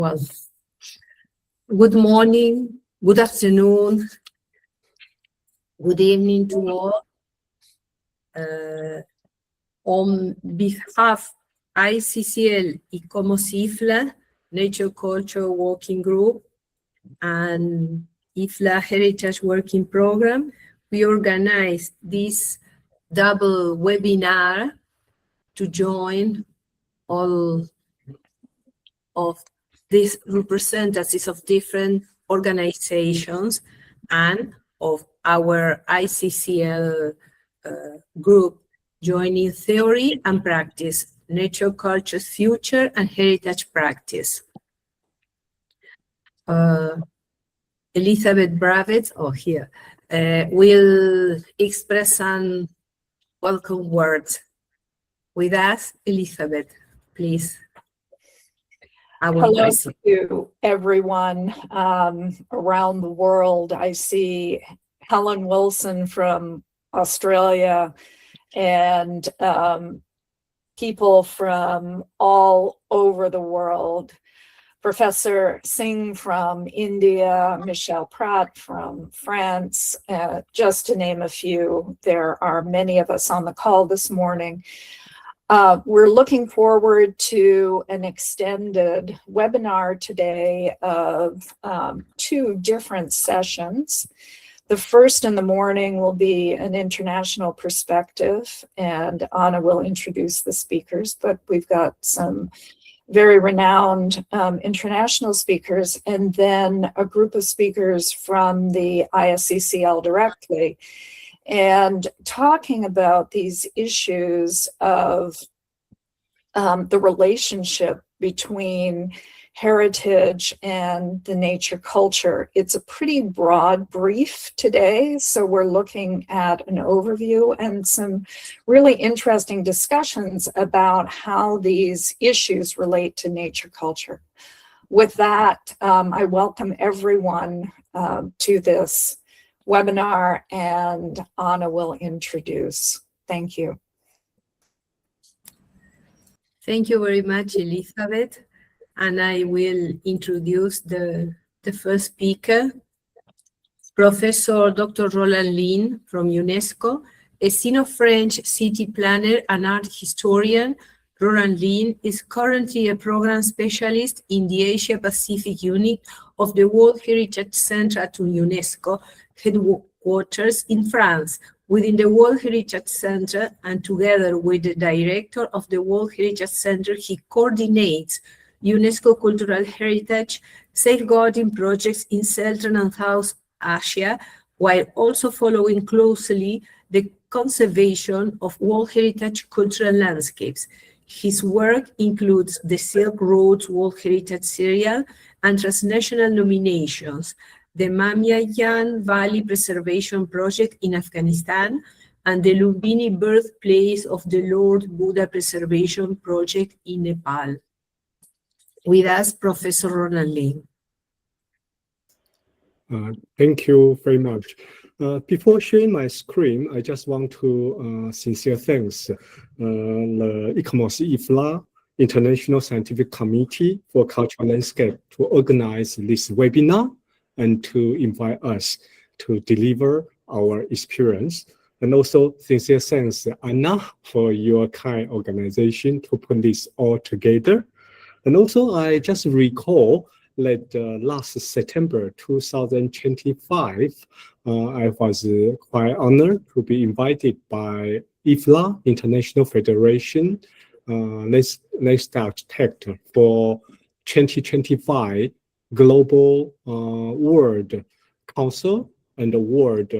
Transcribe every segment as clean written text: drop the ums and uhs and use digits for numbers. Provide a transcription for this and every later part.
Well, good morning, good afternoon, good evening to all. On behalf ICCL ICOMOS IFLA, NatureCulture Working Group, and IFLA Heritage Working Program, we organized this double webinar to join all of these representatives of different organizations and of our ICCL group, joining theory and practice, nature culture, future, and heritage practice. Elizabeth Bravett, will express some welcome words. With us, Elizabeth, please. Hello to everyone around the world. I see Helen Wilson from Australia and people from all over the world. Professor Singh from India, Michelle Pratt from France, just to name a few. There are many of us on the call this morning. We're looking forward to an extended webinar today of 2 different sessions. The first in the morning will be an international perspective, and Anna will introduce the speakers, but we've got some very renowned international speakers, and then a group of speakers from the ISCCL directly, and talking about these issues of the relationship between heritage and the nature culture. It's a pretty broad brief today, so we're looking at an overview and some really interesting discussions about how these issues relate to nature culture. With that, I welcome everyone to this webinar, and Anna will introduce. Thank you. Thank you very much, Elizabeth. And I will introduce the first speaker, Professor Dr. Roland Lin from UNESCO, a Sino-French city planner and art historian. Roland Lin is currently a program specialist in the Asia-Pacific unit of the World Heritage Center at UNESCO headquarters in France. Within the World Heritage Center, and together with the director of the World Heritage Center, he coordinates UNESCO cultural heritage safeguarding projects in Central and South Asia, while also following closely the conservation of World Heritage cultural landscapes. His work includes the Silk Road World Heritage Serial and transnational nominations, the Bamyan Valley Preservation Project in Afghanistan, and the Lumbini Birthplace of the Lord Buddha Preservation Project in Nepal. With us, Professor Roland Lin. Thank you very much. Before sharing my screen, I just want to sincere thanks the ICOMOS IFLA International Scientific Committee for Cultural Landscape to organize this webinar and to invite us to deliver our experience. And also sincere thanks, Anna, for your kind organization to put this all together. And also, I just recall that last September 2025, I was quite honored to be invited by IFLA, International Federation, Next Architect for 2025 Global World Council and the World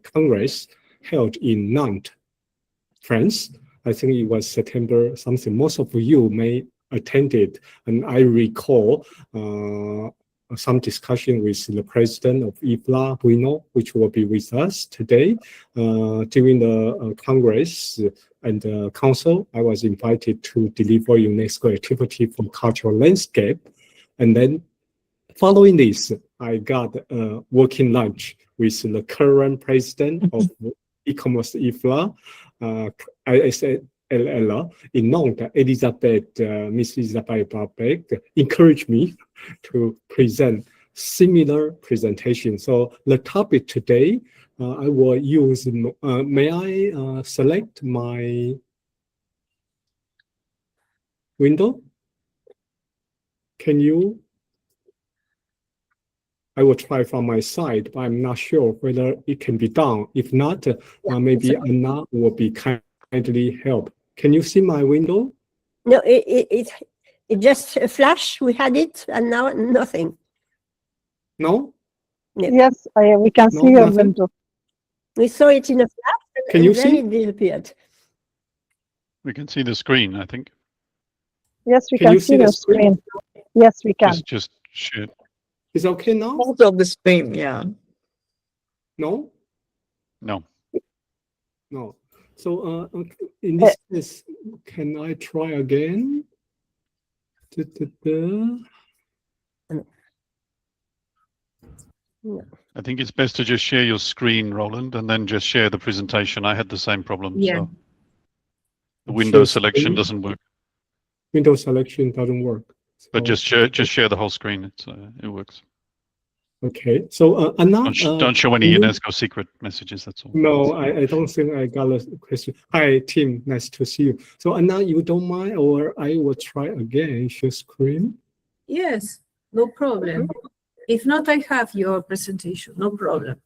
Congress held in Nantes, France. I think it was September something. Most of you may attended, and I recall some discussion with the president of IFLA, Bruno, which will be with us today. During the Congress and the Council, I was invited to deliver UNESCO activity for cultural landscape. And then following this, I got a working lunch with the current president of ICOMOS IFLA. I said, in Nantes, Miss Elizabeth Barbeck encouraged me to present similar presentation. So the topic today, I will use, may I select my window? Can you? I will try from my side, but I'm not sure whether it can be done. If not, maybe Anna will be kindly help. Can you see my window? No, it just a flash. We had it, and now nothing. No? Yes, we can No, see your nothing? window. We saw it in a flash, Can and you then see? it disappeared. We can see the screen, I think. Yes, we Can can you see see the the screen. Yes, we can. Just share. Is it okay now? Most of the screen, yeah. No? No. No. So in this case, can I try again? I think it's best to just share your screen, Roland, and then just share the presentation. I had the same problem. Yeah. So the window Share selection screen. doesn't work. Window selection doesn't work. But So, just share the whole screen. It works. okay. So Anna, Don't show any you- UNESCO secret messages. That's all. No, I don't think I got a question. Hi, Tim. Nice to see you. So Anna, you don't mind, or I will try again. Share screen. Yes, no problem. If not, I have your presentation, no problem.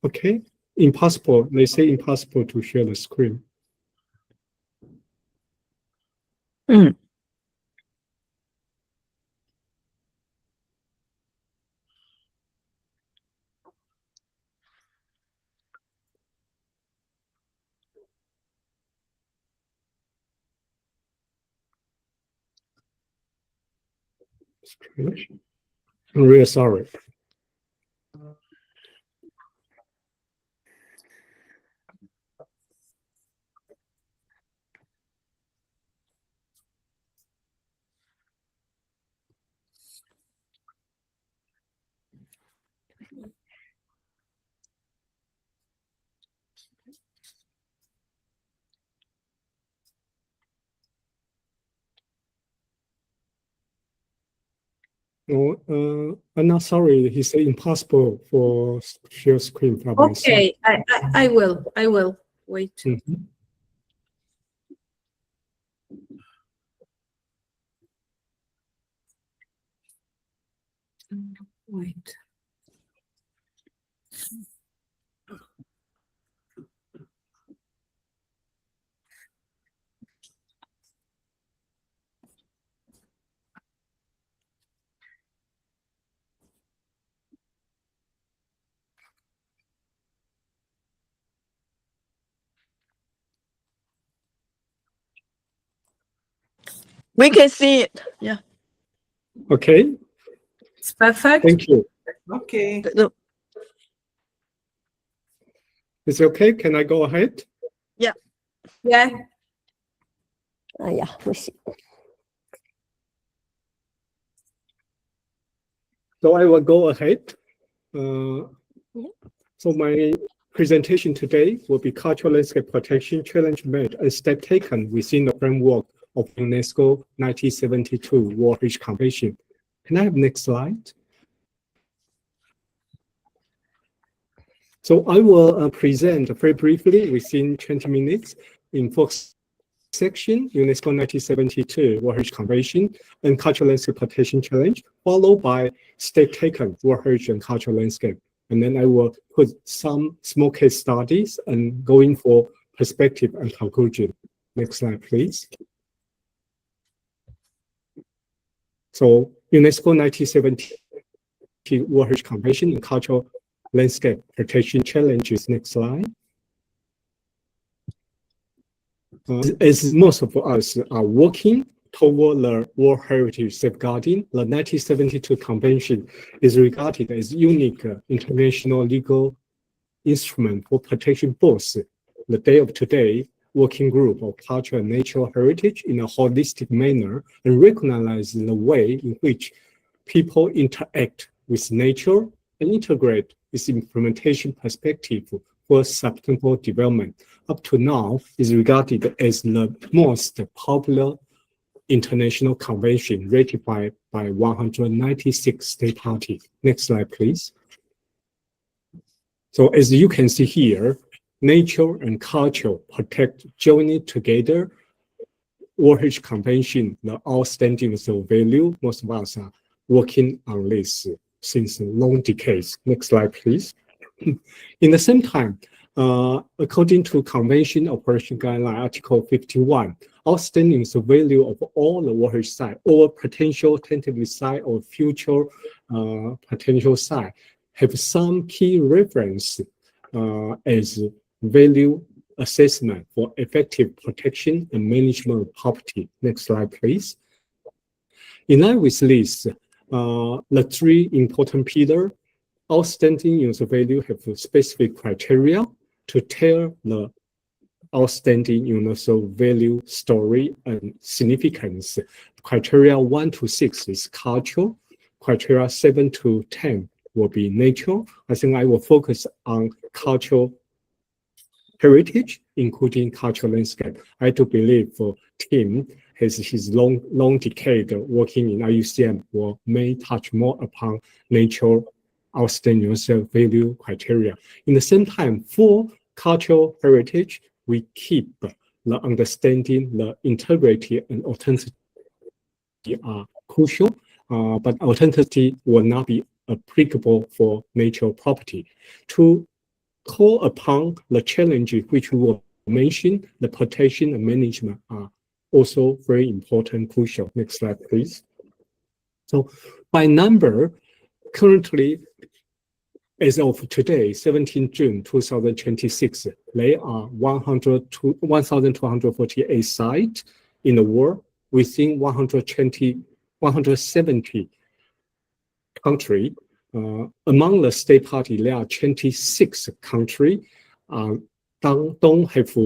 Okay. Impossible. They say impossible to share the screen. Strange. I'm really sorry. No, I'm not sorry. He said impossible for share screen from my side. Okay, I will. Wait. Mhm. Wait. We can see it. Yeah. Okay. It's perfect. Thank you. Okay. Is it okay? Can I go ahead? Yeah. Yeah, we see. So I will go ahead. Yeah. So my presentation today will be cultural landscape protection challenge made and step taken within the framework of UNESCO 1972 World Heritage Convention. Can I have next slide? So I will present very briefly within 20 minutes in focus section, UNESCO 1972 World Heritage Convention and Cultural Landscape Protection Challenge, followed by step taken World Heritage and Cultural Landscape. And then I will put some small case studies and going for perspective and conclusion. Next slide, please. So UNESCO 1970 World Heritage Convention and Cultural Landscape Protection Challenges. Next slide. As most of us are working toward the World Heritage safeguarding, the 1972 Convention is regarded as unique international legal instrument for protection both the day of today working group of culture and natural heritage in a holistic manner and recognize the way in which people interact with nature and integrate its implementation perspective for sustainable development. Up to now, is regarded as the most popular international convention ratified by 196 state parties. Next slide, please. So as you can see here, nature and culture protect jointly together. World Heritage Convention, the outstanding value. Most of us are working on this since long decades. Next slide, please. In the same time, according to Convention Operation Guideline Article 51, outstanding value of all the World Heritage sites or potential tentative site or future potential site have some key reference as value assessment for effective protection and management of property. Next slide, please. In line with this, the three important pillars, outstanding user value have specific criteria to tell the outstanding universal value story and significance. Criteria 1 to 6 is culture. Criteria 7 to 10 will be nature. I think I will focus on cultural heritage, including cultural landscape. I do believe Tim has his long decade working in IUCN may touch more upon nature outstanding universal value criteria. In the same time, for cultural heritage, we keep the understanding, the integrity and authenticity are crucial, but authenticity will not be applicable for nature property. To call upon the challenges which we will mention, the protection and management are also very important, crucial. Next slide, please. So by number, currently, as of today, 17 June 2026, there are 1,248 sites in the world within 170 countries. Among the state parties, there are 26 countries don't have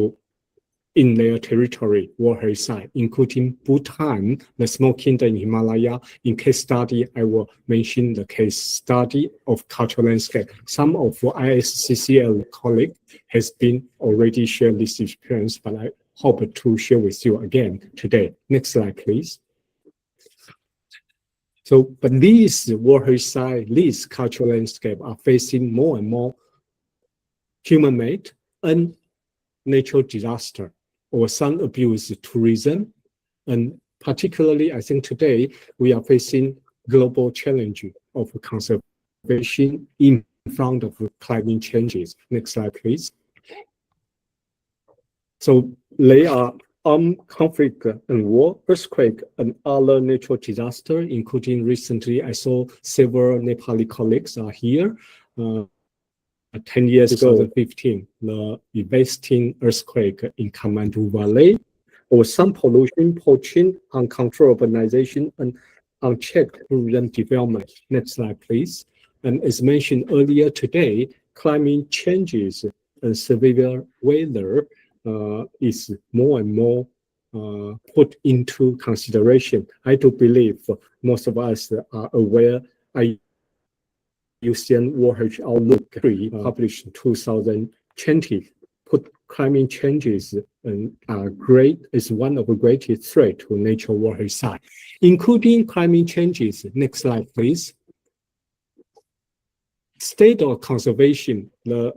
in their territory World Heritage Site, including Bhutan, the small kingdom in Himalaya. In case study, I will mention the case study of cultural landscape. Some of ISCCL colleagues has been already shared this experience, but I hope to share with you again today. Next slide, please. So, but these World Heritage Site, these cultural landscape are facing more and more human-made and natural disaster or some abuse tourism. And particularly, I think today we are facing global challenge of conservation in front of climate changes. Next slide, please. So they are armed conflict and war, earthquake, and other natural disaster, including recently I saw several Nepali colleagues are here. 10 years ago, 2015, the devastating earthquake in Kathmandu Valley, or some pollution, poaching, uncontrolled urbanization, and unchecked tourism development. Next slide, please. And as mentioned earlier today, climate changes and severe weather is more and more put into consideration. I do believe most of us are aware. IUCN World Heritage Outlook 3 published in 2020 put climate changes is one of the greatest threat to nature World Heritage Site, including climate changes. Next slide, please. State of conservation, the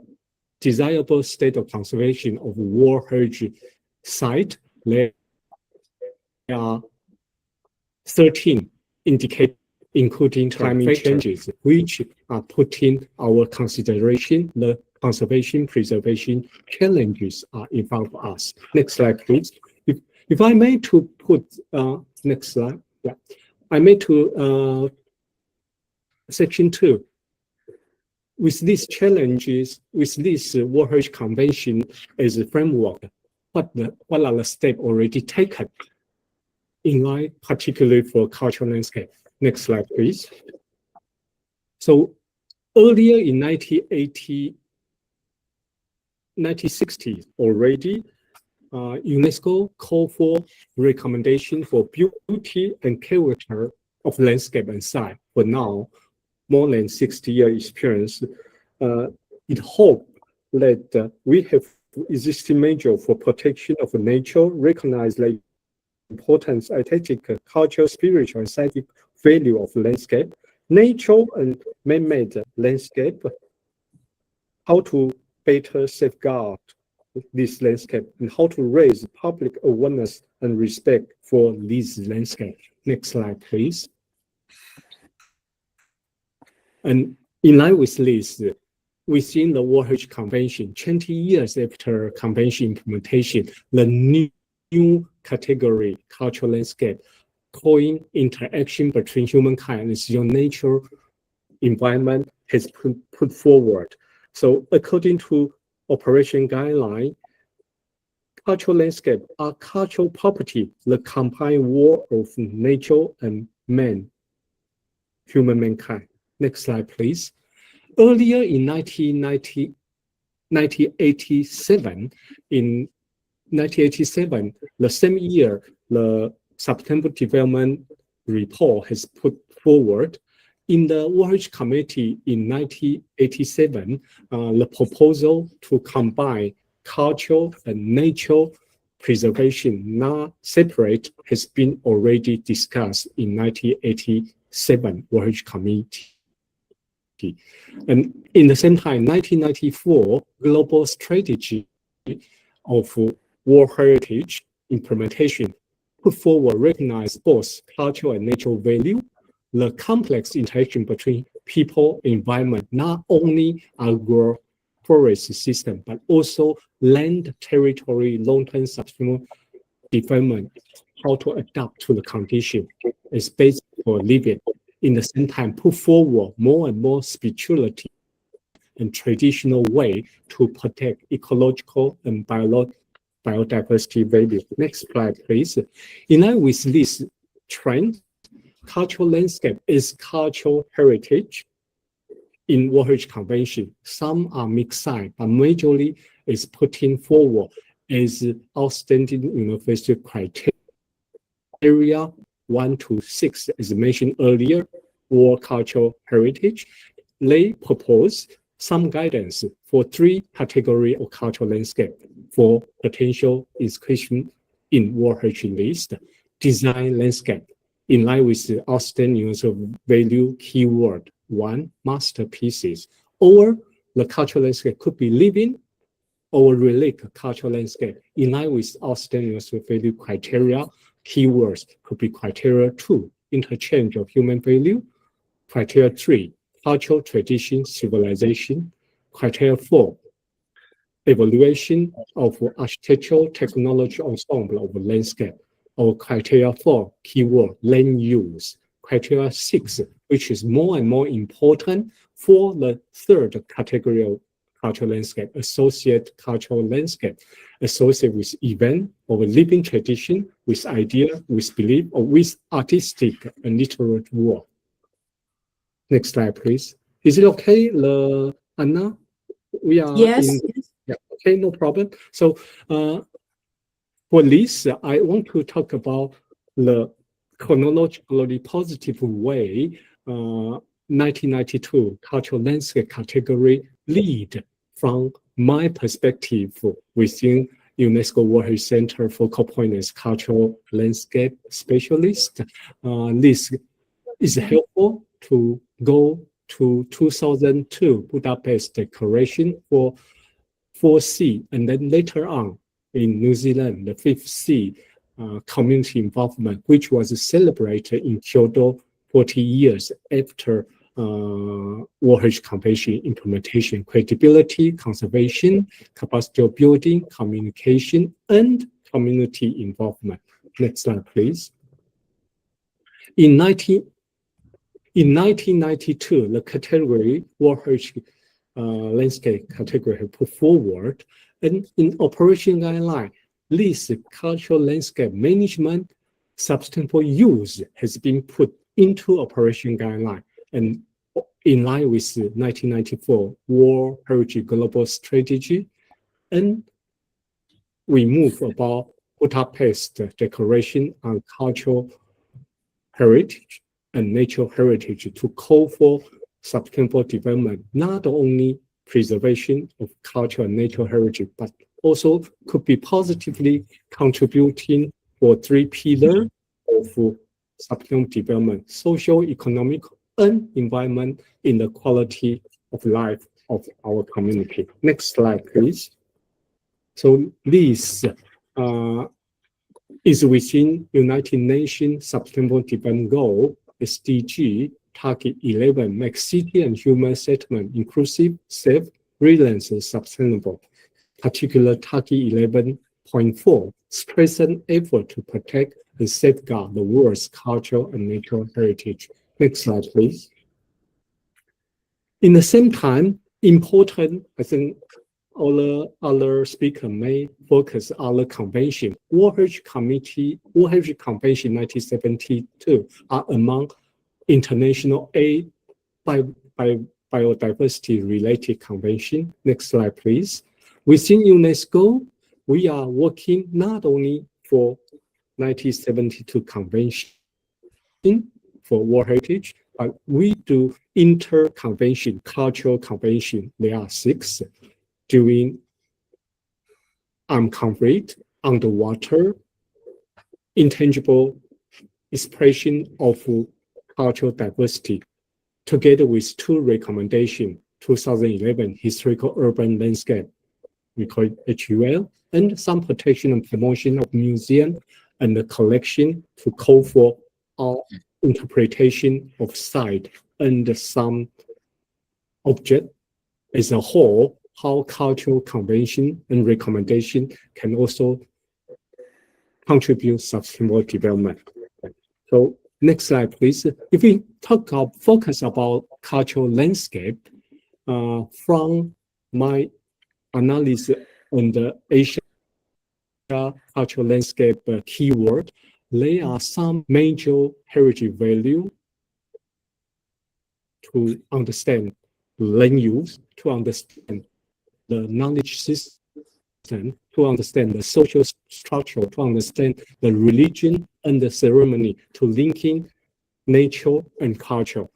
desirable state of conservation of World Heritage Site, there are 13 indicators, including climate changes, which are putting our consideration, the conservation, preservation challenges are in front of us. Next slide, please. If I may to put, next slide, yeah. I may to section 2. With these challenges, with this World Heritage Convention as a framework, what are the steps already taken in line, particularly for cultural landscape? Next slide, please. So earlier in 1960s already, UNESCO called for recommendation for beauty and character of landscape and site. But now, more than 60-year experience, it hoped that we have existing measure for protection of nature, recognize the importance, aesthetic, cultural, spiritual, and scientific value of landscape, nature and man-made landscape, how to better safeguard this landscape, and how to raise public awareness and respect for this landscape. Next slide, please. And in line with this, within the World Heritage Convention, 20 years after convention implementation, the new category, cultural landscape, calling interaction between humankind and its own nature environment, has put forward. So according to operation guideline, cultural landscape are cultural property, the combined work of nature and man, human mankind. Next slide, please. Earlier in 1987, the same year, the Sustainable Development Report has put forward. In the World Heritage Committee in 1987, the proposal to combine cultural and nature preservation, not separate, has been already discussed in 1987 World Heritage Committee. And in the same time, 1994 Global Strategy of World Heritage Implementation put forward, recognize both cultural and natural value, the complex interaction between people, environment, not only agro-forest system, but also land, territory, long-term sustainable development, how to adapt to the condition, a space for living. In the same time, put forward more and more spirituality and traditional way to protect ecological and biodiversity value. Next slide, please. In line with this trend, cultural landscape is cultural heritage in World Heritage Convention. Some are mixed side, but majorly is putting forward as outstanding university criteria 1 to 6, as mentioned earlier, or cultural heritage. They propose some guidance for 3 categories of cultural landscape for potential inclusion in World Heritage List. Design landscape, in line with the outstanding value keyword 1, masterpieces, or the cultural landscape could be living or relic cultural landscape, in line with outstanding value criteria. Keywords could be criteria 2, interchange of human value, criteria 3, cultural tradition, civilization, criteria 4, evaluation of architectural technology ensemble of landscape, or criteria 4, keyword land use, criteria 6, which is more and more important for the 3rd category of cultural landscape, associate cultural landscape, associated with event or living tradition, with idea, with belief, or with artistic and literary work. Next slide, please. Is it okay, Anna? We are Yes. Yeah, okay, no problem. So for this, I want to talk about the chronologically positive way 1992 cultural landscape category lead from my perspective within UNESCO World Heritage Center Focal Point as cultural landscape specialist. This is helpful to go to 2002 Budapest Declaration for 4C, and then later on in New Zealand, the 5th C, community involvement, which was celebrated in Kyoto 40 years after World Heritage Convention implementation, credibility, conservation, capacity building, communication, and community involvement. Next slide, please. In 1992, the category World Heritage landscape category put forward, and in operation guideline, this cultural landscape management sustainable use has been put into operation guideline, and in line with 1994 World Heritage Global Strategy, and we move about Budapest Declaration on Cultural Heritage and Natural Heritage to call for sustainable development, not only preservation of cultural and natural heritage, but also could be positively contributing for 3 pillars of sustainable development: social, economic, and environment in the quality of life of our community. Next slide, please. So this is within United Nations Sustainable Development Goal, SDG, Target 11, make city and human settlement inclusive, safe, resilient, and sustainable. Particular Target 11.4, strengthen effort to protect and safeguard the world's cultural and natural heritage. Next slide, please. In the same time, important, I think, all other speakers may focus on the convention. World Heritage Convention 1972 are among international biodiversity-related convention. Next slide, please. Within UNESCO, we are working not only for 1972 convention for World Heritage, but we do inter-convention, cultural convention. There are 6. During armed conflict, underwater, intangible expression of cultural diversity, together with 2 recommendations, 2011 Historical Urban Landscape, we call it HUL, and some protection and promotion of museum and the collection to call for our interpretation of site and some object as a whole, how cultural convention and recommendation can also contribute sustainable development. So next slide, please. If we focus about cultural landscape, from my analysis on the Asia cultural landscape keyword, there are some major heritage value to understand land use, to understand the knowledge system, to understand the social structure, to understand the religion and the ceremony, to linking nature and culture.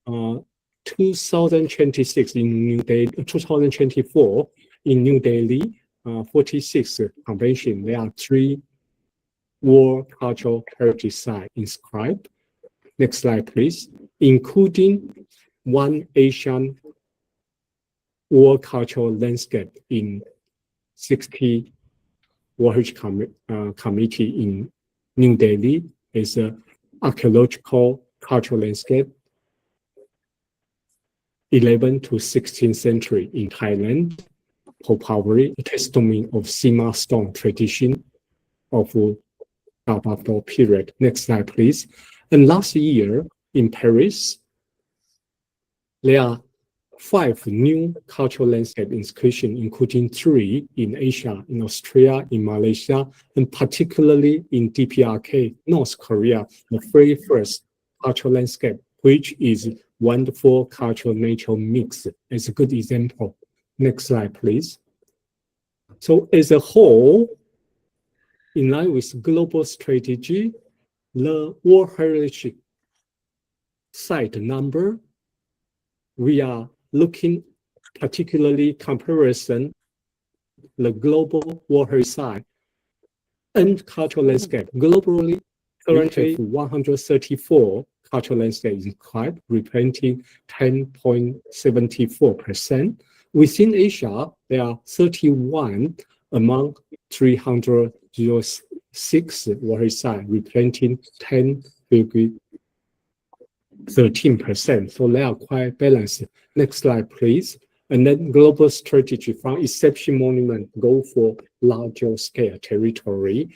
2026 in New Delhi, 2024 in New Delhi, 46 convention. There are 3 World Cultural Heritage Sites inscribed. Next slide, please. Including 1 Asian World Cultural Landscape in 60 World Heritage Committee in New Delhi is an archaeological cultural landscape 11th to 16th century in Thailand, Popawari, a testimony of Sima stone tradition of Abafdo period. Next slide, please. And last year in Paris, there are 5 new cultural landscape inscriptions, including 3 in Asia, in Australia, in Malaysia, and particularly in DPRK, North Korea, the very first cultural landscape, which is wonderful cultural nature mix. It's a good example. Next slide, please. So as a whole, in line with global strategy, the World Heritage Site number, we are looking particularly comparison the global World Heritage Site and cultural landscape. Globally, currently 134 cultural landscapes inscribed, representing 10.74%. Within Asia, there are 31 among 306 World Heritage Sites, representing 10.13%. So they are quite balanced. Next slide, please. And then global strategy from exception monument go for larger scale territory.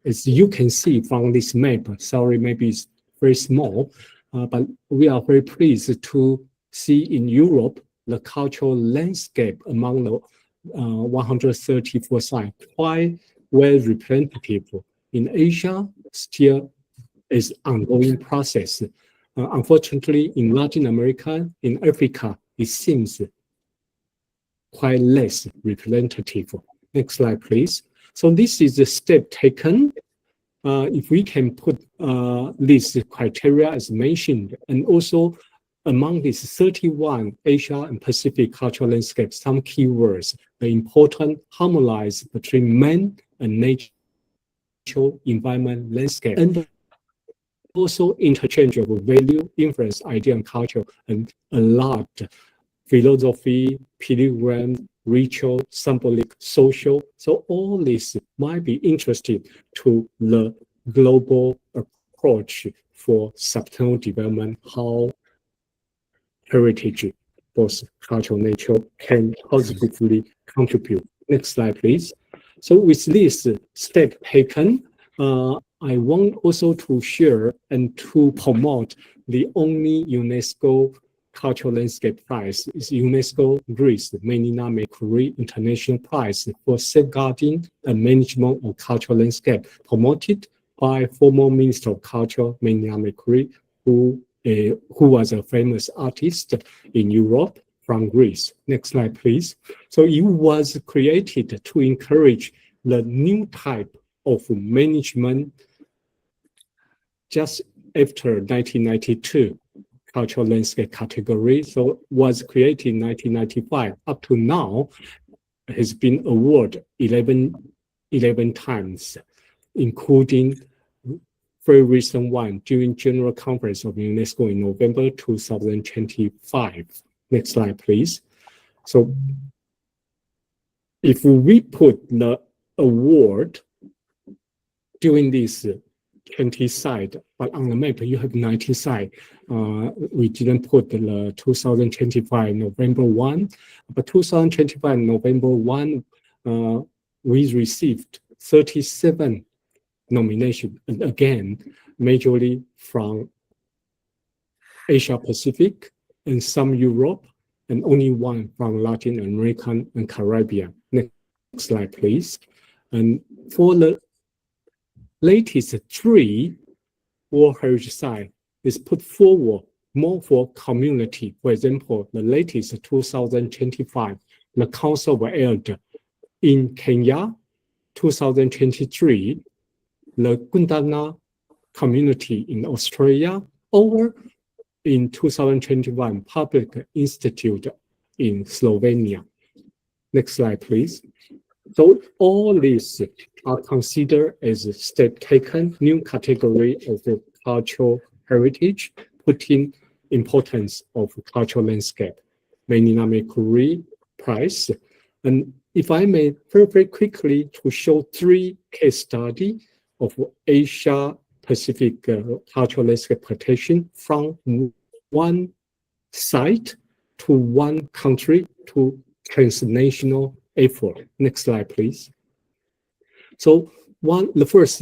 As you can see from this map, sorry, maybe it's very small, but we are very pleased to see in Europe the cultural landscape among the 134 sites quite well representative. In Asia, still is ongoing process. Unfortunately, in Latin America, in Africa, it seems quite less representative. Next slide, please. So this is the step taken. If we can put this criteria as mentioned, and also among these 31 Asia and Pacific cultural landscapes, some keywords, the important harmonize between man and nature, environment, landscape, and also interchange of value, influence, idea, and culture, and a lot philosophy, pilgrim, ritual, symbolic, social. So all this might be interesting to the global approach for sustainable development, how heritage, both cultural nature, can positively contribute. Next slide, please. So with this step taken, I want also to share and to promote the only UNESCO Cultural Landscape Prize is UNESCO Greece Menina Mercury International Prize for safeguarding and management of cultural landscape, promoted by former Minister of Culture Menina Mercury, who was a famous artist in Europe from Greece. Next slide, please. So it was created to encourage the new type of management just after 1992 cultural landscape category. So was created in 1995. Up to now, has been awarded 11 times, including very recent one during General Conference of UNESCO in November 2025. Next slide, please. So if we put the award during this 20 side, but on the map you have 90 side. We didn't put the 2025 November 1, but 2025 November 1, we received 37 nominations, and again, majorly from Asia Pacific and some Europe, and only one from Latin American and Caribbean. Next slide, please. And for the latest 3 World Heritage Sites is put forward more for community. For example, the latest 2025, the Council of Elders in Kenya, 2023, the Gundana community in Australia, or in 2021, Public Institute in Slovenia. Next slide, please. So all these are considered as a step taken, new category of cultural heritage, putting importance of cultural landscape. Menina Mercury Prize. And if I may very quickly to show 3 case studies of Asia Pacific cultural landscape protection from one site to one country to transnational effort. Next slide, please. So the first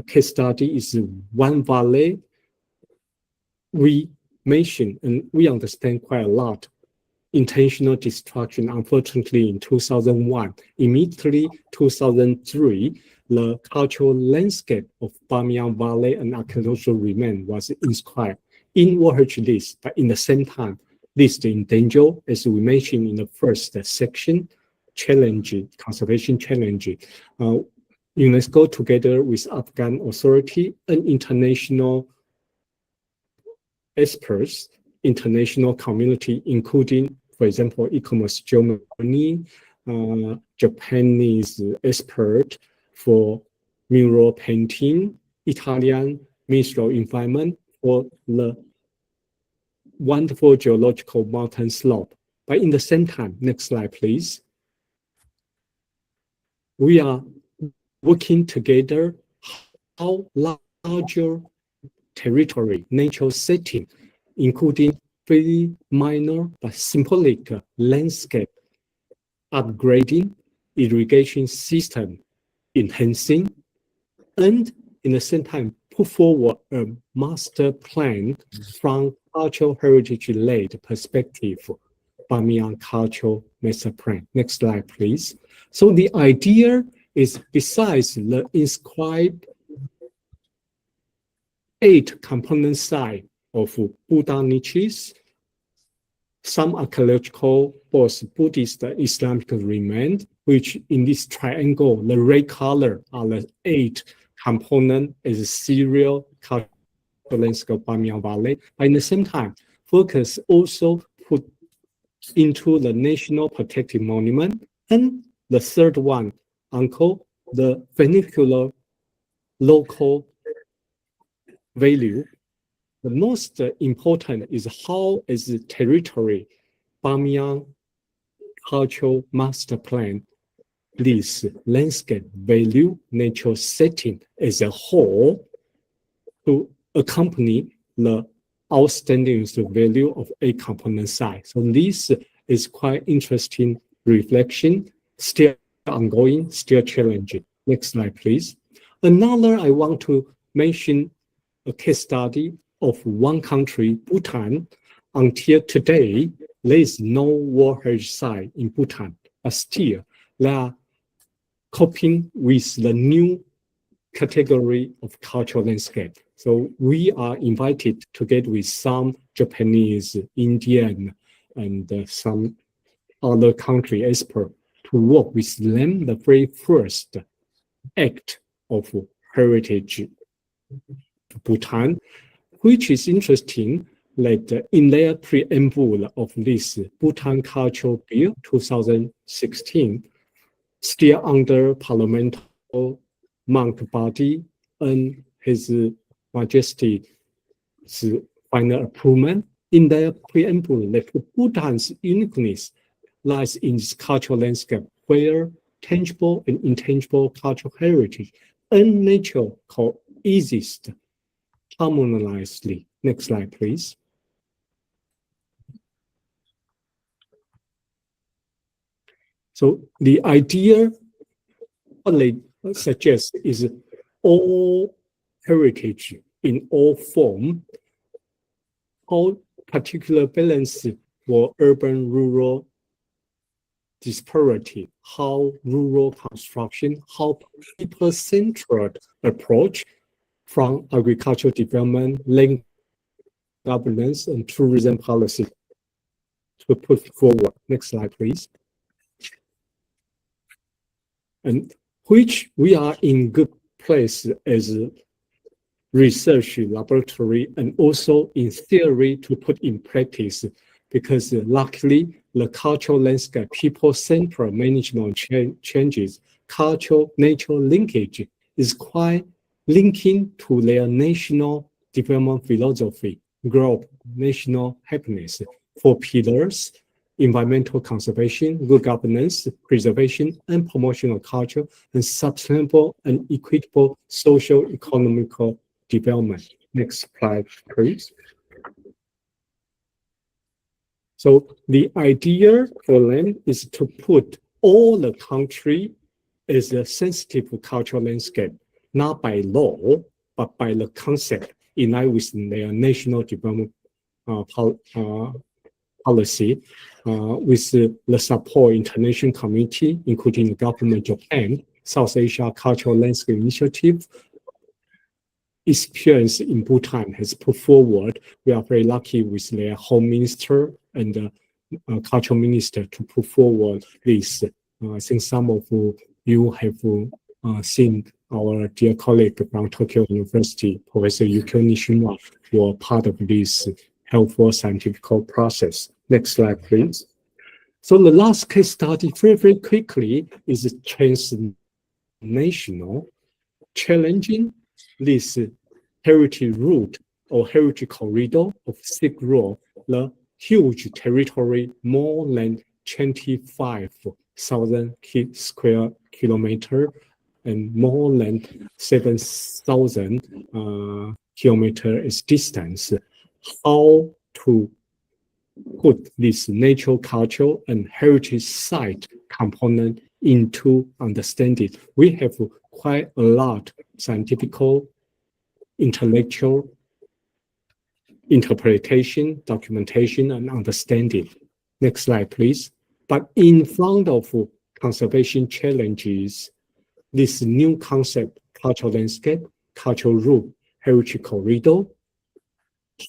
case study is One Valley. We mentioned and we understand quite a lot intentional destruction. Unfortunately, in 2001, immediately 2003, the cultural landscape of Bamiyan Valley and archaeological remains was inscribed in World Heritage List, but in the same time, list in danger, as we mentioned in the first section, challenge, conservation challenge. UNESCO, together with Afghan authority and international experts, international community, including, for example, ICOMOS Germany, Japanese expert for mural painting, Italian Ministry of Environment for the wonderful geological mountain slope. But in the same time, next slide, please. We are working together how larger territory, nature setting, including very minor but symbolic landscape upgrading, irrigation system enhancing, and in the same time put forward a master plan from cultural heritage-led perspective, Bamiyan Cultural Master Plan. Next slide, please. So the idea is, besides the inscribed 8 component site of Buddha niches, some archaeological, both Buddhist and Islamic remains, which in this triangle, the red color are the 8 component as serial cultural landscape Bamiyan Valley. But in the same time, focus also put into the national protected monument. And the third one, Uncle, the vernacular local value. The most important is how is the territory Bamiyan Cultural Master Plan this landscape value nature setting as a whole to accompany the outstanding value of a component site. So this is quite interesting reflection, still ongoing, still challenging. Next slide, please. Another I want to mention a case study of one country, Bhutan. Until today, there is no World Heritage Site in Bhutan, but still they are coping with the new category of cultural landscape. So we are invited together with some Japanese, Indian, and some other country experts to work with them the very first act of heritage Bhutan, which is interesting that in their preamble of this Bhutan Cultural Bill 2016, still under parliamentary monk body and His Majesty's final approval, in their preamble that Bhutan's uniqueness lies in its cultural landscape where tangible and intangible cultural heritage and nature coexist harmoniously. Next slide, please. So the idea what they suggest is all heritage in all form, how particular balance for urban-rural disparity, how rural construction, how people-centered approach from agricultural development, land governance, and tourism policy to put forward. Next slide, please. And which we are in good place as a research laboratory and also in theory to put in practice, because luckily the cultural landscape, people-centered management changes, cultural nature linkage is quite linking to their national development philosophy, growth, national happiness, 4 pillars: environmental conservation, good governance, preservation, and promotion of culture, and sustainable and equitable social economical development. Next slide, please. So the idea for them is to put all the country as a sensitive cultural landscape, not by law, but by the concept in line with their national development policy, with the support international community, including the government of Japan, South Asia Cultural Landscape Initiative. Experience in Bhutan has put forward. We are very lucky with their home minister and cultural minister to put forward this. I think some of you have seen our dear colleague from Tokyo University, Professor Yukio Nishima, were part of this helpful scientific process. Next slide, please. So the last case study, very, very quickly, is transnational, challenging this heritage route or heritage corridor of Silk Road, the huge territory, more than 25,000 square kilometers and more than 7,000 kilometers distance. How to put this natural, cultural, and heritage site component into understanding. We have quite a lot scientific, intellectual interpretation, documentation, and understanding. Next slide, please. But in front of conservation challenges, this new concept, cultural landscape, cultural route, heritage corridor,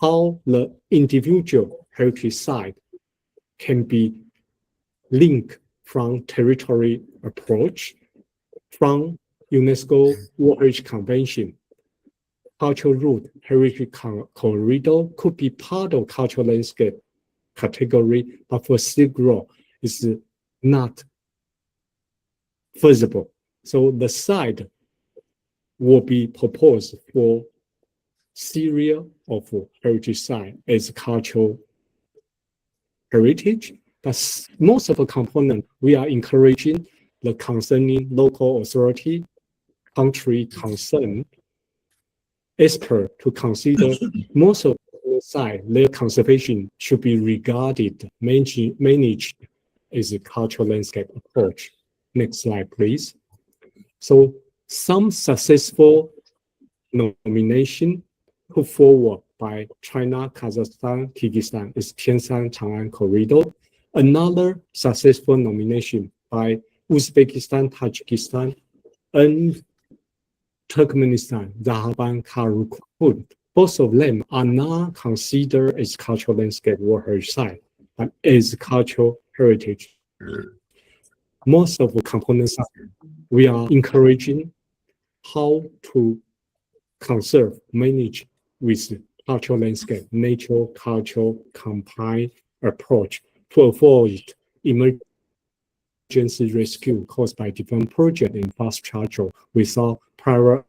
how the individual heritage site can be linked from territory approach, from UNESCO World Heritage Convention, cultural route heritage corridor could be part of cultural landscape category, but for Silk Road is not feasible. So the site will be proposed for series of heritage site as cultural heritage. But most of the component, we are encouraging the concerning local authority, country concerned expert to consider most of the site, their conservation should be regarded, managed as a cultural landscape approach. Next slide, please. So some successful nomination put forward by China, Kazakhstan, Kyrgyzstan is Tianshan-Chang'an corridor. Another successful nomination by Uzbekistan, Tajikistan, and Turkmenistan, Zahaban-Karakum. Both of them are not considered as cultural landscape or heritage site, but as cultural heritage. Most of the components we are encouraging how to conserve, manage with cultural landscape, nature, cultural combined approach to avoid emergency rescue caused by different project and infrastructure without prior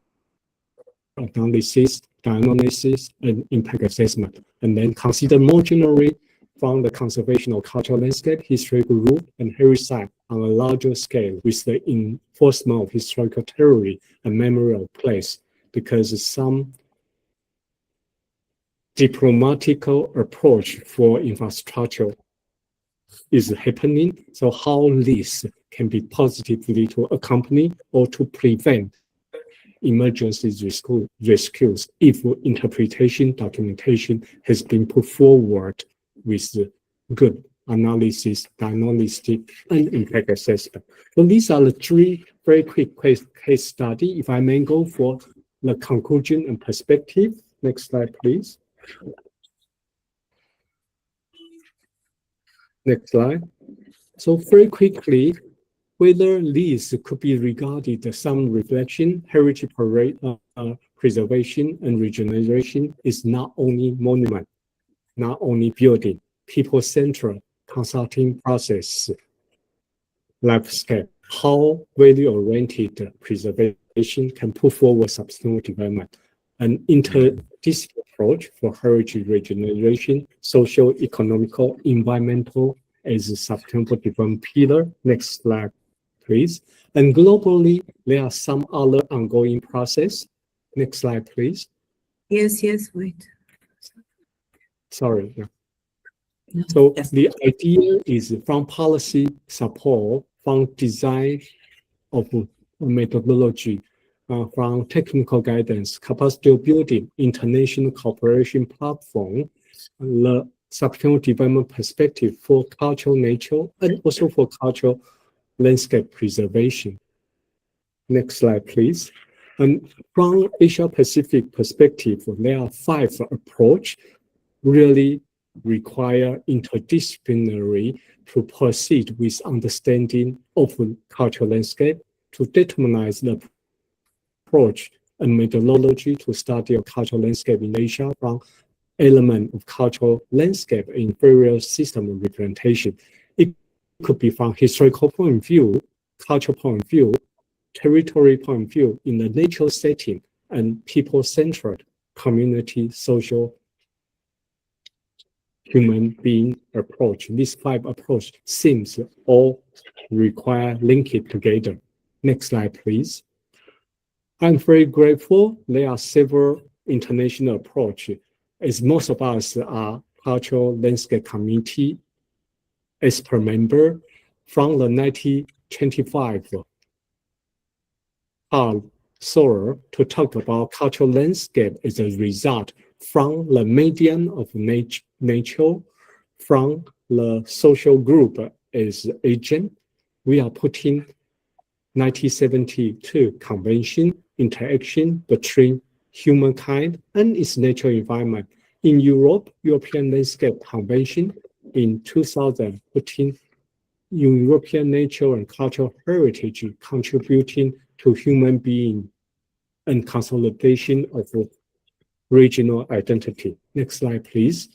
analysis, diagnosis, and impact assessment, and then consider more generally from the conservation of cultural landscape, historical route, and heritage site on a larger scale with the enforcement of historical territory and memorial place, because some diplomatical approach for infrastructure is happening. So how this can be positively to accompany or to prevent emergency rescues if interpretation documentation has been put forward with good analysis, diagnostic, and impact assessment. So these are the three very quick case study. If I may go for the conclusion and perspective. Next slide, please. Next slide. So very quickly, whether these could be regarded as some reflection, heritage preservation and regeneration is not only monument, not only building, people-centered consulting process, landscape, how value-oriented preservation can put forward sustainable development, an interdisciplinary approach for heritage regeneration, social, economical, environmental as a sustainable development pillar. Next slide, please. And globally, there are some other ongoing process. Next slide, please. Yes, wait. Sorry. No. So the idea is from policy support, from design of methodology, from technical guidance, capacity building, international cooperation platform, the sustainable development perspective for cultural nature, and also for cultural landscape preservation. Next slide, please. And from Asia Pacific perspective, there are 5 approaches really require interdisciplinary to proceed with understanding of cultural landscape, to determine the approach and methodology to study of cultural landscape in Asia from element of cultural landscape in various system of representation. It could be from historical point of view, cultural point of view, territory point of view, in the nature setting, and people-centered community, social, human being approach. These 5 approach seems all require link it together. Next slide, please. I'm very grateful there are several international approaches, as most of us are cultural landscape committee expert member from the 1925 Seoul to talk about cultural landscape as a result from the medium of nature, from the social group as agent. We are putting 1972 convention interaction between humankind and its natural environment. In Europe, European Landscape Convention in 2000, putting European nature and cultural heritage contributing to human being and consolidation of regional identity. Next slide, please.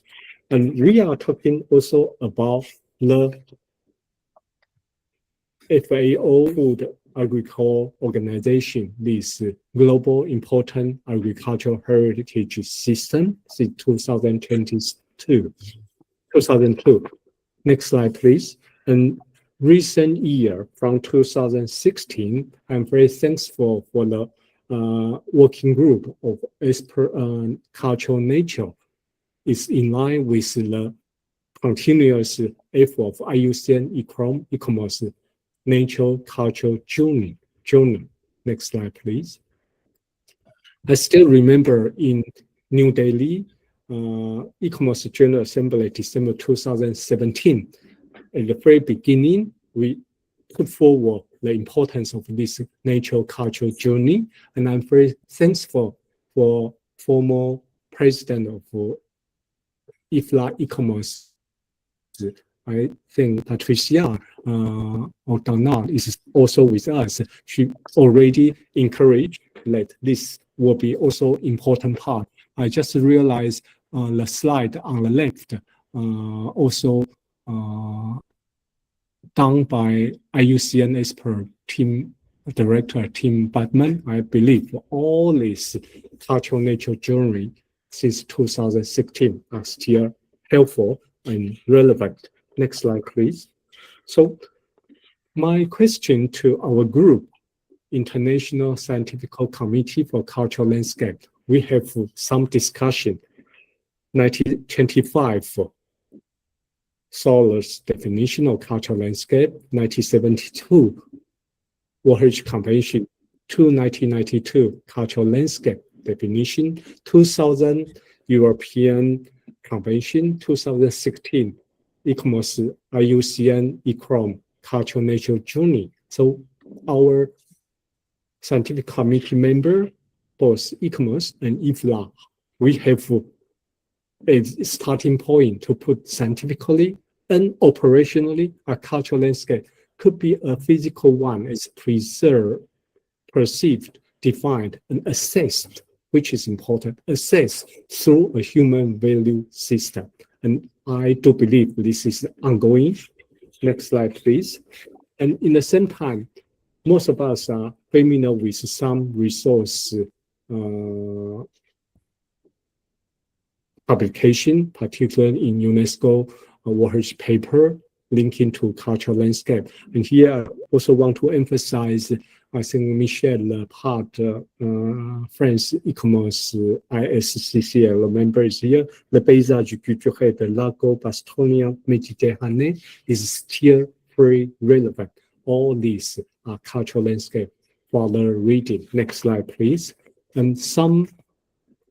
And we are talking also about the FAO Food Agriculture Organization, this global important agricultural heritage system since 2002. Next slide, please. And recent year from 2016, I'm very thankful for the working group of cultural nature is in line with the continuous effort of IUCN ICOMOS Nature Culture Journal. Next slide, please. I still remember in New Delhi, ICOMOS General Assembly, December 2017. At the very beginning, we put forward the importance of this nature culture journey, and I'm very thankful for former president of IFLA ICOMOS. I think Patricia O'Donnell is also with us. She already encouraged that this will be also important part. I just realized the slide on the left also done by IUCN expert team director Tim Batman. I believe all this cultural nature journey since 2016 are still helpful and relevant. Next slide, please. So my question to our group, International Scientific Committee for Cultural Landscape, we have some discussion. 1925 Solar's definition of cultural landscape, 1972 World Heritage Convention, 1992 cultural landscape definition, 2000 European Convention, 2016 ICOMOS IUCN ICROM Cultural Nature Journey. So our scientific committee member, both ICOMOS and IFLA, we have a starting point to put scientifically and operationally a cultural landscape. Could be a physical one, is preserved, perceived, defined, and assessed, which is important, assessed through a human value system. And I do believe this is ongoing. Next slide, please. And in the same time, most of us are familiar with some resource publication, particularly in UNESCO World Heritage paper linking to cultural landscape. And here I also want to emphasize, I think Michel part France ICOMOS ISCCL member is here. The paysage culturel de Lago Bastonia Méditerranée is still very relevant. All these are cultural landscape for the reading. Next slide, please. And some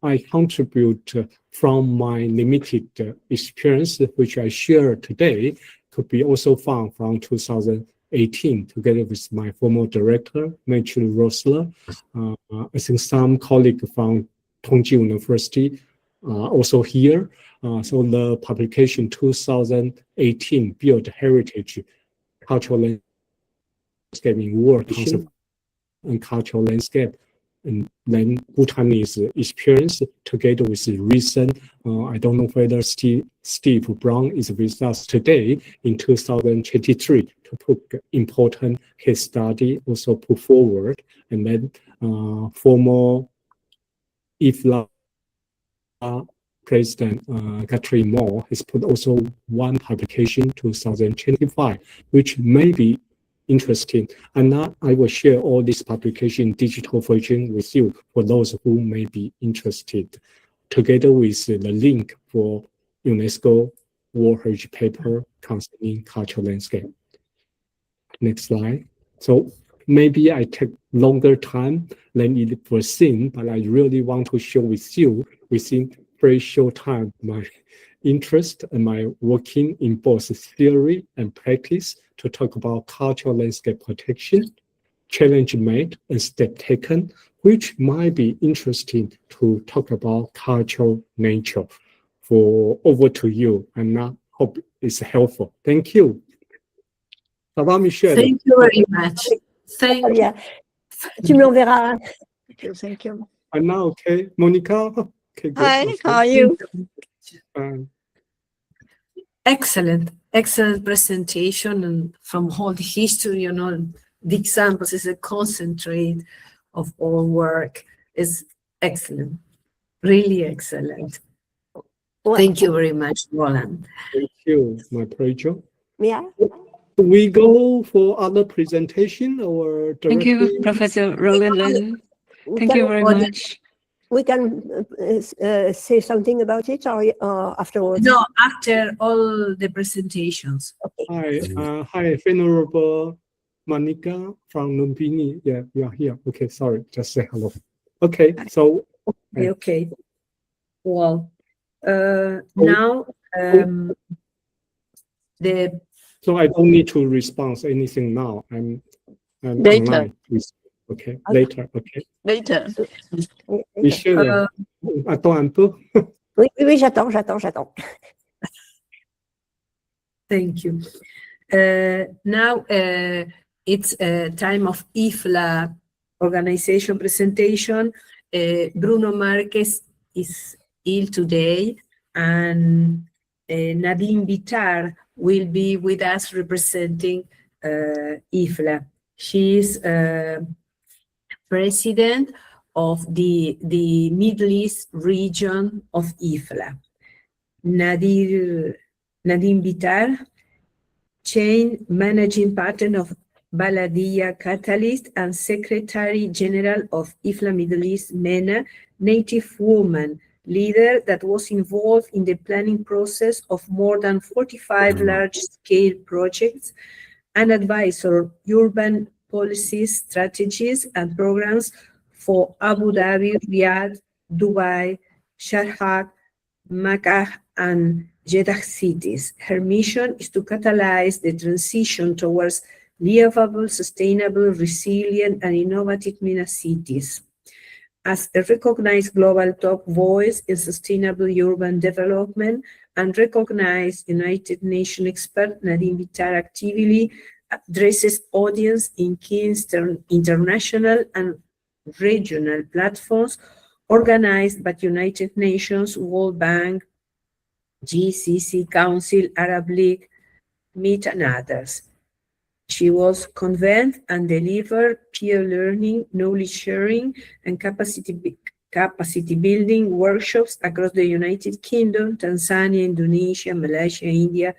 I contribute from my limited experience, which I share today, could be also found from 2018, together with my former director, Matthew Rosler. I think some colleagues from Tongji University are also here. So the publication 2018 Build Heritage Cultural Landscape in World Conservation and Cultural Landscape. And then Bhutanese experience together with recent, I don't know whether Steve Brown is with us today in 2023 to put important case study also put forward. And then former IFLA President Catherine Moore has put also one publication 2025, which may be interesting. And now I will share all this publication digital version with you for those who may be interested, together with the link for UNESCO World Heritage paper concerning cultural landscape. Next slide. So maybe I take longer time than it foreseen, but I really want to share with you within very short time my interest and my working in both theory and practice to talk about cultural landscape protection, challenge made and step taken, which might be interesting to talk about cultural nature. For over to you, and I hope it's helpful. Thank you. Ça va, Michel? Thank you very much. Thank Bien. Tu me l'enverras. Thank you. And now, okay, Monica? Okay, good. Hi, Okay. how are you? Excellent, excellent presentation, and from all the history, you know, the examples is a concentrate of all work. Is excellent, really excellent. Well, Thank you very much, Roland. Thank you, my pleasure. yeah. We go for other presentation or Thank you, directly? Professor Roland. We Thank can, you very much. We can say something about it or afterwards. No, after all the presentations. Okay. Hi, Venerable Monica from Lumpini. Yeah, you are here. Okay, sorry, just say hello. Okay, so Okay. Well, now the so I don't need to respond anything now. I'm Later. online. Okay, later. Okay. Later. Michel, attends un peu. Oui, j'attends. Thank you. Now it's time of IFLA organization presentation. Bruno Marquez is ill today, and Nadine Bitar will be with us representing IFLA. She is president of the Middle East region of IFLA. Nadine Bitar, chain managing partner of Baladia Catalyst and Secretary General of IFLA Middle East MENA, native woman leader that was involved in the planning process of more than 45 large-scale projects, and advisor on urban policies, strategies, and programs for Abu Dhabi, Riyadh, Dubai, Sharjah, Makkah, and Jeddah cities. Her mission is to catalyze the transition towards livable, sustainable, resilient, and innovative MENA cities. As a recognized global top voice in sustainable urban development and recognized United Nations expert, Nadine Bitar actively addresses audience in key international and regional platforms organized by United Nations, World Bank, GCC Council, Arab League, MEET, and others. She was convened and delivered peer learning, knowledge sharing, and capacity building workshops across the United Kingdom, Tanzania, Indonesia, Malaysia, India,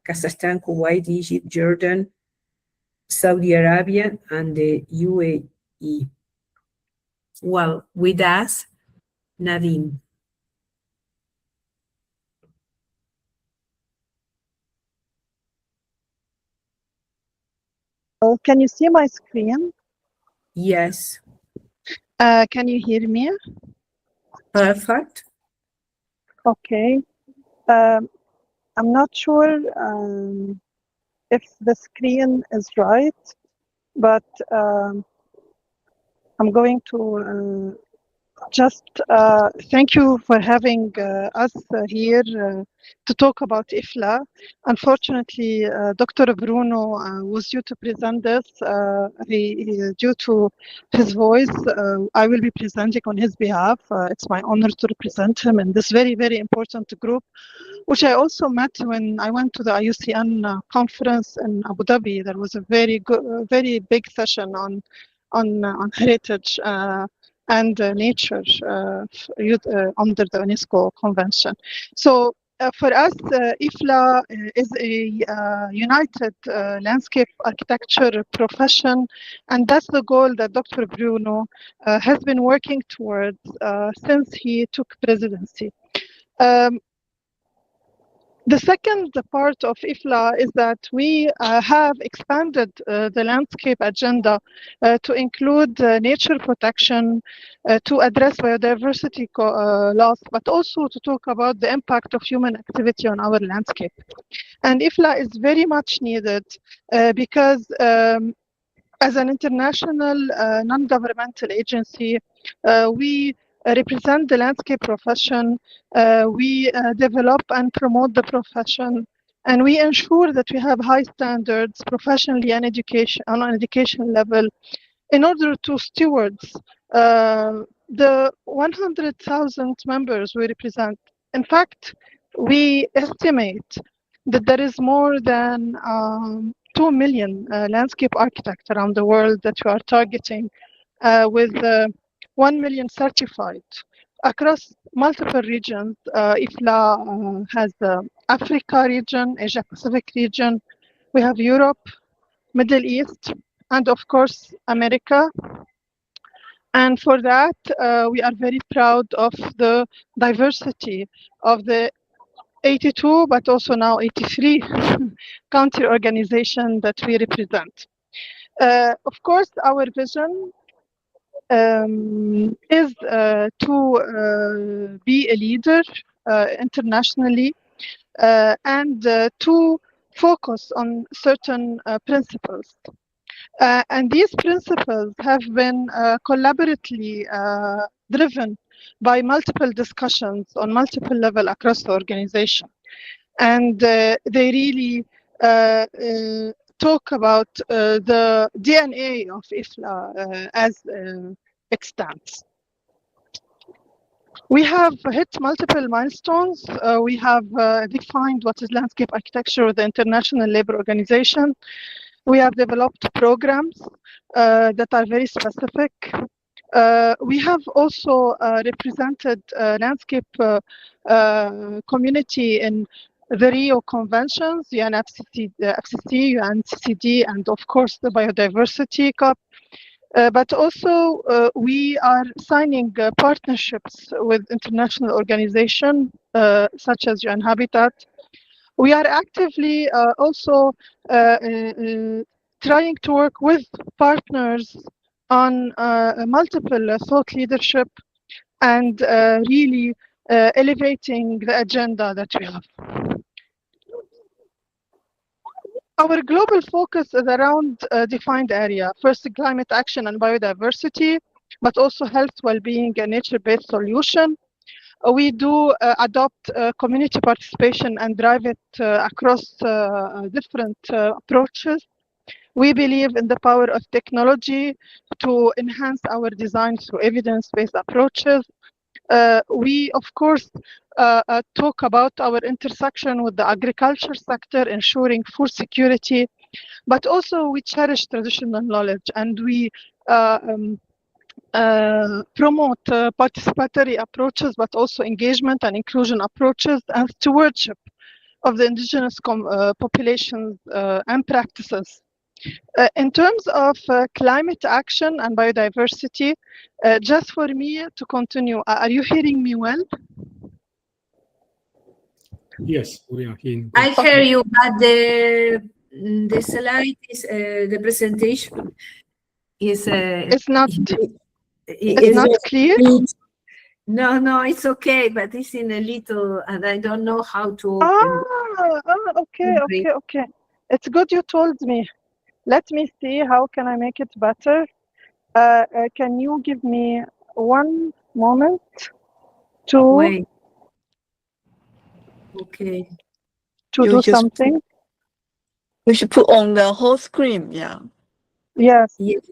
Kazakhstan, Kuwait, Egypt, Jordan, Saudi Arabia, and the UAE. Well, with us, Nadine. Oh, can you see my screen? Yes, Can you hear me? perfect. Okay. I'm not sure if the screen is right, but I'm going to just thank you for having us here to talk about IFLA. Unfortunately, Dr. Bruno was due to present this. Due to his voice, I will be presenting on his behalf. It's my honor to represent him in this very, very important group, which I also met when I went to the IUCN conference in Abu Dhabi. There was a very good, very big session on heritage and nature under the UNESCO Convention. So for us, IFLA is a united landscape architecture profession, and that's the goal that Dr. Bruno has been working towards since he took presidency. The second part of IFLA is that we have expanded the landscape agenda to include nature protection, to address biodiversity loss, but also to talk about the impact of human activity on our landscape. And IFLA is very much needed because as an international non-governmental agency, we represent the landscape profession, we develop and promote the profession, and we ensure that we have high standards professionally and on an education level in order to steward the 100,000 members we represent, in fact, we estimate that there is more than 2 million landscape architects around the world that we are targeting with 1 million certified across multiple regions. IFLA has the Africa region, Asia Pacific region, we have Europe, Middle East, and of course, America. And for that, we are very proud of the diversity of the 82, but also now 83 country organization that we represent. Of course, our vision is to be a leader internationally and to focus on certain principles. And these principles have been collaboratively driven by multiple discussions on multiple levels across the organization. And they really talk about the DNA of IFLA as it stands. We have hit multiple milestones. We have defined what is landscape architecture with the International Labour Organization. We have developed programs that are very specific. We have also represented landscape community in the Rio Conventions, UNFCCC, UNCCD, and of course the Biodiversity Cup. But also we are signing partnerships with international organizations such as UN Habitat. We are actively also trying to work with partners on multiple thought leadership and really elevating the agenda that we have. Our global focus is around a defined area. First, climate action and biodiversity, but also health, well-being, and nature-based solution. We do adopt community participation and drive it across different approaches. We believe in the power of technology to enhance our design through evidence-based approaches. We, of course, talk about our intersection with the agriculture sector, ensuring food security, but also we cherish traditional knowledge and we promote participatory approaches, but also engagement and inclusion approaches and stewardship of the indigenous populations and practices. In terms of climate action and biodiversity, just for me to continue, are you hearing me well? Yes, we are hearing. I hear you, but the slide is the presentation is It's not clear. No, it's okay, but it's in a little, and I don't know how to. Okay. It's good you told me. Let me see how can I make it better. Can you give me one moment to Wait. Okay. to You do just- something? We should put on the whole screen, yeah. Yes. Yes.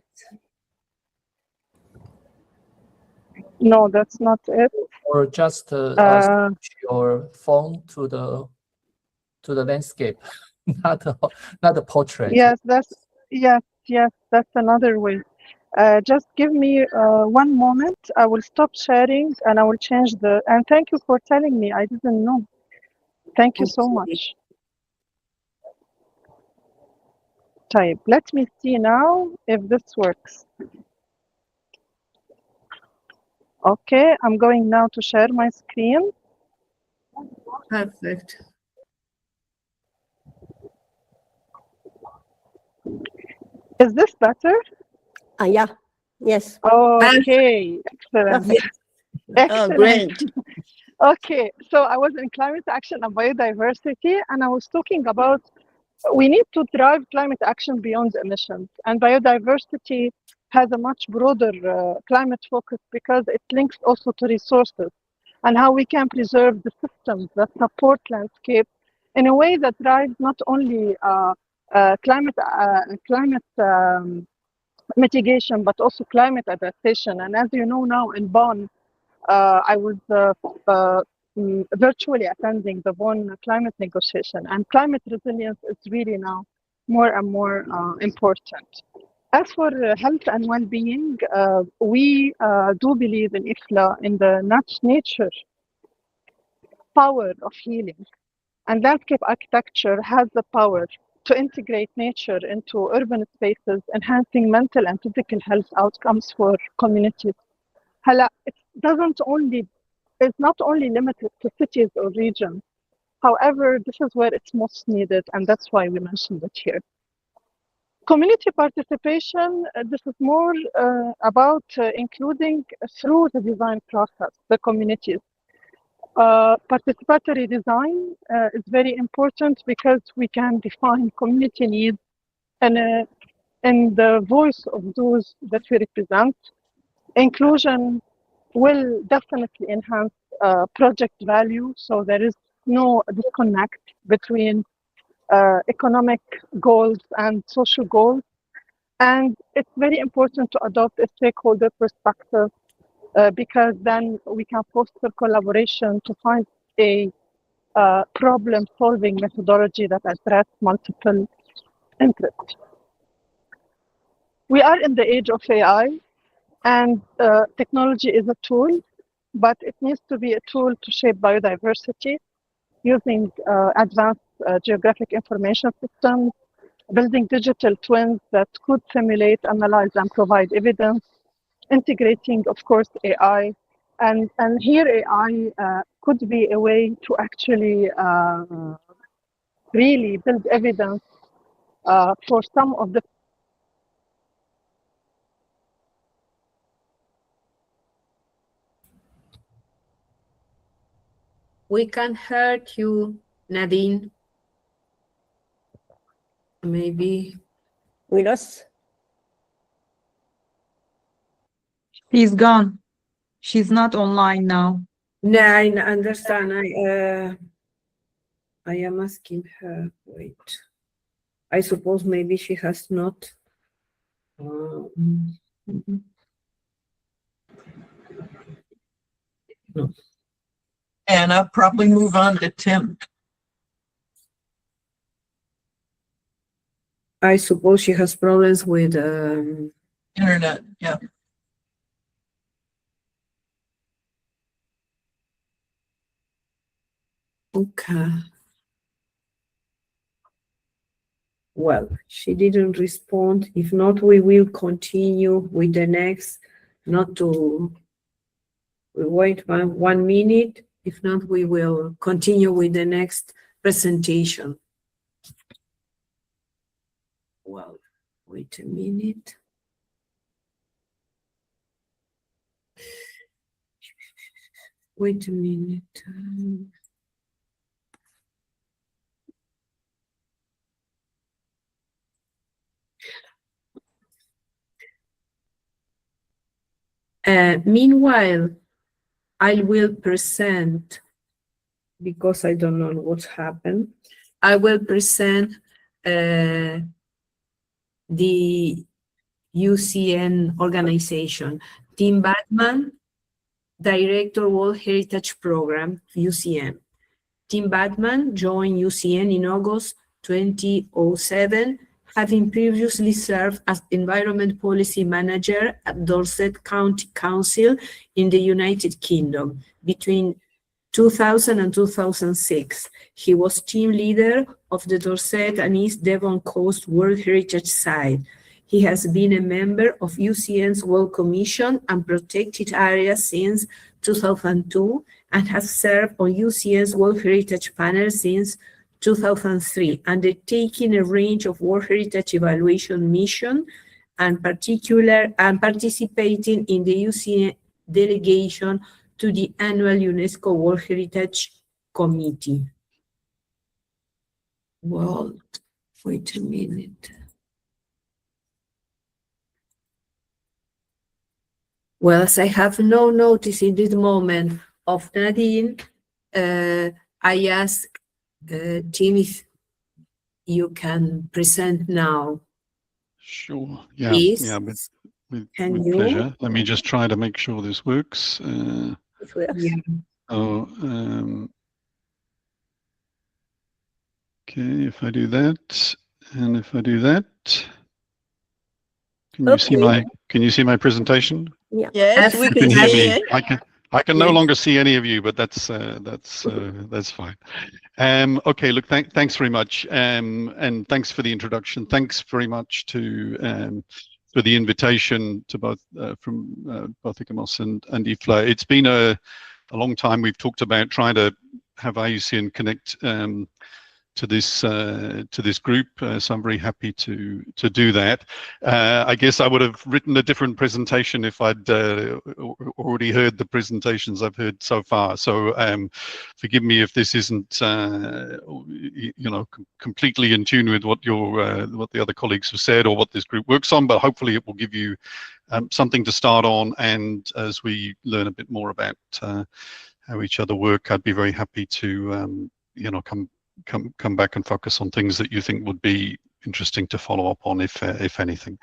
No, that's not it. Or just switch your phone to the landscape, not the portrait. Yes, that's another way. Just give me 1 moment. I will stop sharing and I will change the. And thank you for telling me. I didn't know. Thank you so much. Type. Let me see now if this works. Okay, I'm going now to share my screen. Perfect. Is this better? Yeah. Yes. Okay, excellent. Yes. Oh, Excellent. great. Okay, so I was in climate action and biodiversity, and I was talking about we need to drive climate action beyond emissions, and biodiversity has a much broader climate focus because it links also to resources and how we can preserve the systems that support landscape in a way that drives not only climate mitigation, but also climate adaptation. And as you know now in Bonn, I was virtually attending the Bonn climate negotiation, and climate resilience is really now more and more important. As for health and well-being, we do believe in IFLA, in the nature power of healing. And landscape architecture has the power to integrate nature into urban spaces, enhancing mental and physical health outcomes for communities. It's not only limited to cities or regions. However, this is where it's most needed, and that's why we mentioned it here. Community participation, this is more about including through the design process, the communities. Participatory design is very important because we can define community needs and in the voice of those that we represent. Inclusion will definitely enhance project value, so there is no disconnect between economic goals and social goals. And it's very important to adopt a stakeholder perspective because then we can foster collaboration to find a problem-solving methodology that addresses multiple interests. We are in the age of AI, and technology is a tool, but it needs to be a tool to shape biodiversity using advanced geographic information systems, building digital twins that could simulate, analyze, and provide evidence, integrating, of course, AI. And here AI could be a way to actually really build evidence for some of the We can't hear you, Nadine. Maybe. We lost. She's gone. She's not online now. No, I understand. I am asking her. Wait. I suppose maybe she has not. No. Anna, probably move on to Tim. I suppose she has problems with Internet, yeah. Okay. Well, she didn't respond. If not, we will continue with the next. Not to we wait 1 minute. If not, we will continue with the next presentation. Well, wait a minute. Wait a minute. Meanwhile, I will present, because I don't know what's happened, I will present the UCN organization. Tim Batman, Director World Heritage Program, UCN. Tim Batman joined UCN in August 2007, having previously served as Environment Policy Manager at Dorset County Council in the United Kingdom. Between 2000 and 2006, he was team leader of the Dorset and East Devon Coast World Heritage Site. He has been a member of UCN's World Commission and Protected Areas since 2002 and has served on UCN's World Heritage Panel since 2003, undertaking a range of World Heritage evaluation missions and participating in the UCN delegation to the annual UNESCO World Heritage Committee. Well, wait a minute. Well, as I have no notice in this moment of Nadine, I ask Tim if you can present now. Sure. Yeah. Please, Yeah. With can you? pleasure. Let me just try to make sure this works. Yeah. Okay, if I do that, and if I do that, can you see my presentation? Yeah. Yes, we You can can hear see me. it. I can no Yes. longer see any of you, but that's fine. Okay, look, thanks very much, and thanks for the introduction. Thanks very much to for the invitation to both from both ICOMOS and IFLA. It's been a long time. We've talked about trying to have IUCN connect to this group, so I'm very happy to do that. I guess I would have written a different presentation if I'd already heard the presentations I've heard so far. So forgive me if this isn't completely in tune with what what the other colleagues have said or what this group works on, but hopefully it will give you something to start on. And as we learn a bit more about how each other work, I'd be very happy to come back and focus on things that you think would be interesting to follow up on, if anything.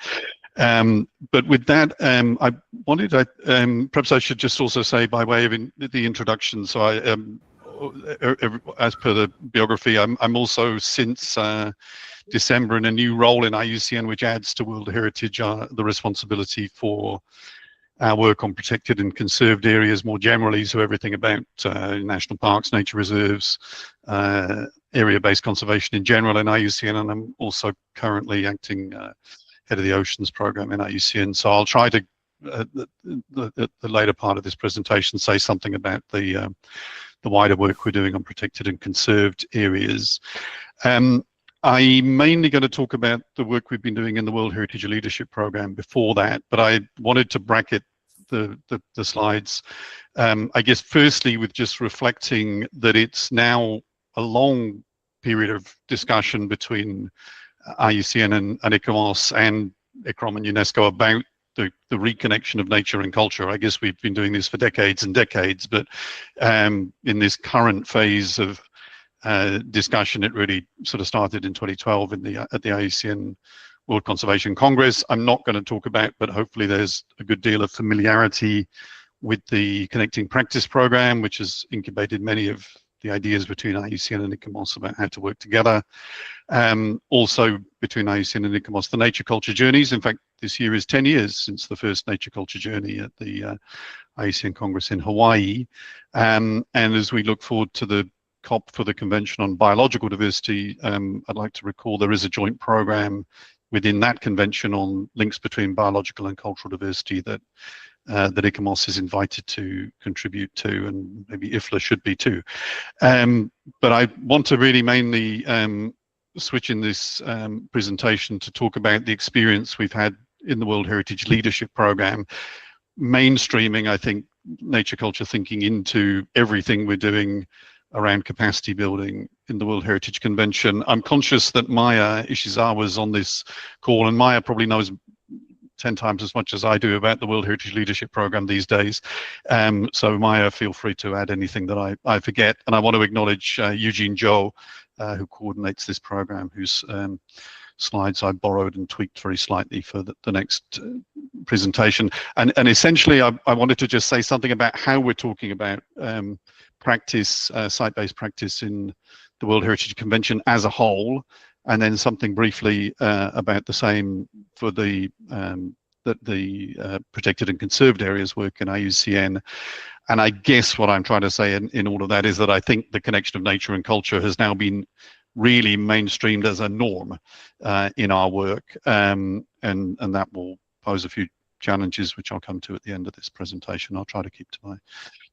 But with that, I wanted to, perhaps I should just also say by way of the introduction, so as per the biography, I'm also since December in a new role in IUCN, which adds to World Heritage the responsibility for our work on protected and conserved areas more generally, so everything about national parks, nature reserves, area-based conservation in general in IUCN, and I'm also currently acting head of the Oceans Program in IUCN. So I'll try to, the later part of this presentation, say something about the wider work we're doing on protected and conserved areas. I'm mainly going to talk about the work we've been doing in the World Heritage Leadership Program before that, but I wanted to bracket the slides, I guess firstly with just reflecting that it's now a long period of discussion between IUCN and ICOMOS and ICROM and UNESCO about the reconnection of nature and culture. I guess we've been doing this for decades and decades, but in this current phase of discussion, it really sort of started in 2012 at the IUCN World Conservation Congress. I'm not going to talk about, but hopefully there's a good deal of familiarity with the Connecting Practice program, which has incubated many of the ideas between IUCN and ICOMOS about how to work together. Also between IUCN and ICOMOS, the NatureCulture journeys. In fact, this year is 10 years since the first NatureCulture journey at the IUCN Congress in Hawaii. And as we look forward to the COP for the Convention on Biological Diversity, I'd like to recall there is a joint program within that convention on links between biological and cultural diversity that ICOMOS is invited to contribute to, and maybe IFLA should be too. But I want to really mainly switch in this presentation to talk about the experience we've had in the World Heritage Leadership Program, mainstreaming, I think, nature culture thinking into everything we're doing around capacity building in the World Heritage Convention. I'm conscious that Maya Ishizawa was on this call, and Maya probably knows 10 times as much as I do about the World Heritage Leadership Program these days. So Maya, feel free to add anything that I forget. And I want to acknowledge Eugene Zhou, who coordinates this program, whose slides I borrowed and tweaked very slightly for the next presentation. And essentially, I wanted to just say something about how we're talking about practice, site-based practice in the World Heritage Convention as a whole, and then something briefly about the same for the protected and conserved areas work in IUCN. And I guess what I'm trying to say in all of that is that I think the connection of nature and culture has now been really mainstreamed as a norm in our work, and that will pose a few challenges, which I'll come to at the end of this presentation. I'll try to keep to my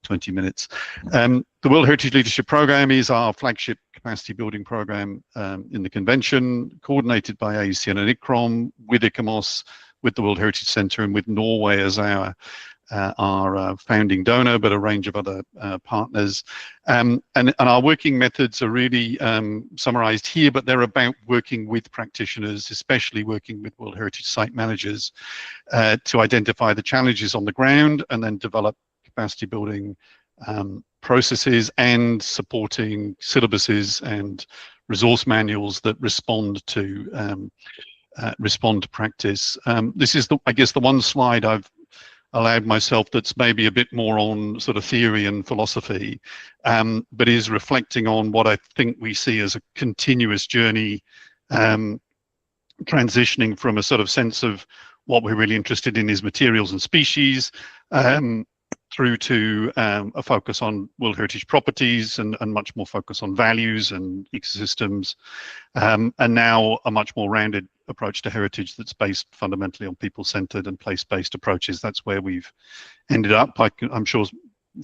20 minutes. The World Heritage Leadership Program is our flagship capacity building program in the convention, coordinated by IUCN and ICROM, with ICOMOS, with the World Heritage Centre, and with Norway as our founding donor, but a range of other partners. And our working methods are really summarized here, but they're about working with practitioners, especially working with World Heritage site managers, to identify the challenges on the ground and then develop capacity building processes and supporting syllabuses and resource manuals that respond to respond to practice. This is, I guess, the one slide I've allowed myself that's maybe a bit more on sort of theory and philosophy, but is reflecting on what I think we see as a continuous journey, transitioning from a sort of sense of what we're really interested in is materials and species, through to a focus on World Heritage properties and much more focus on values and ecosystems, and now a much more rounded approach to heritage that's based fundamentally on people-centered and place-based approaches. That's where we've ended up. I'm sure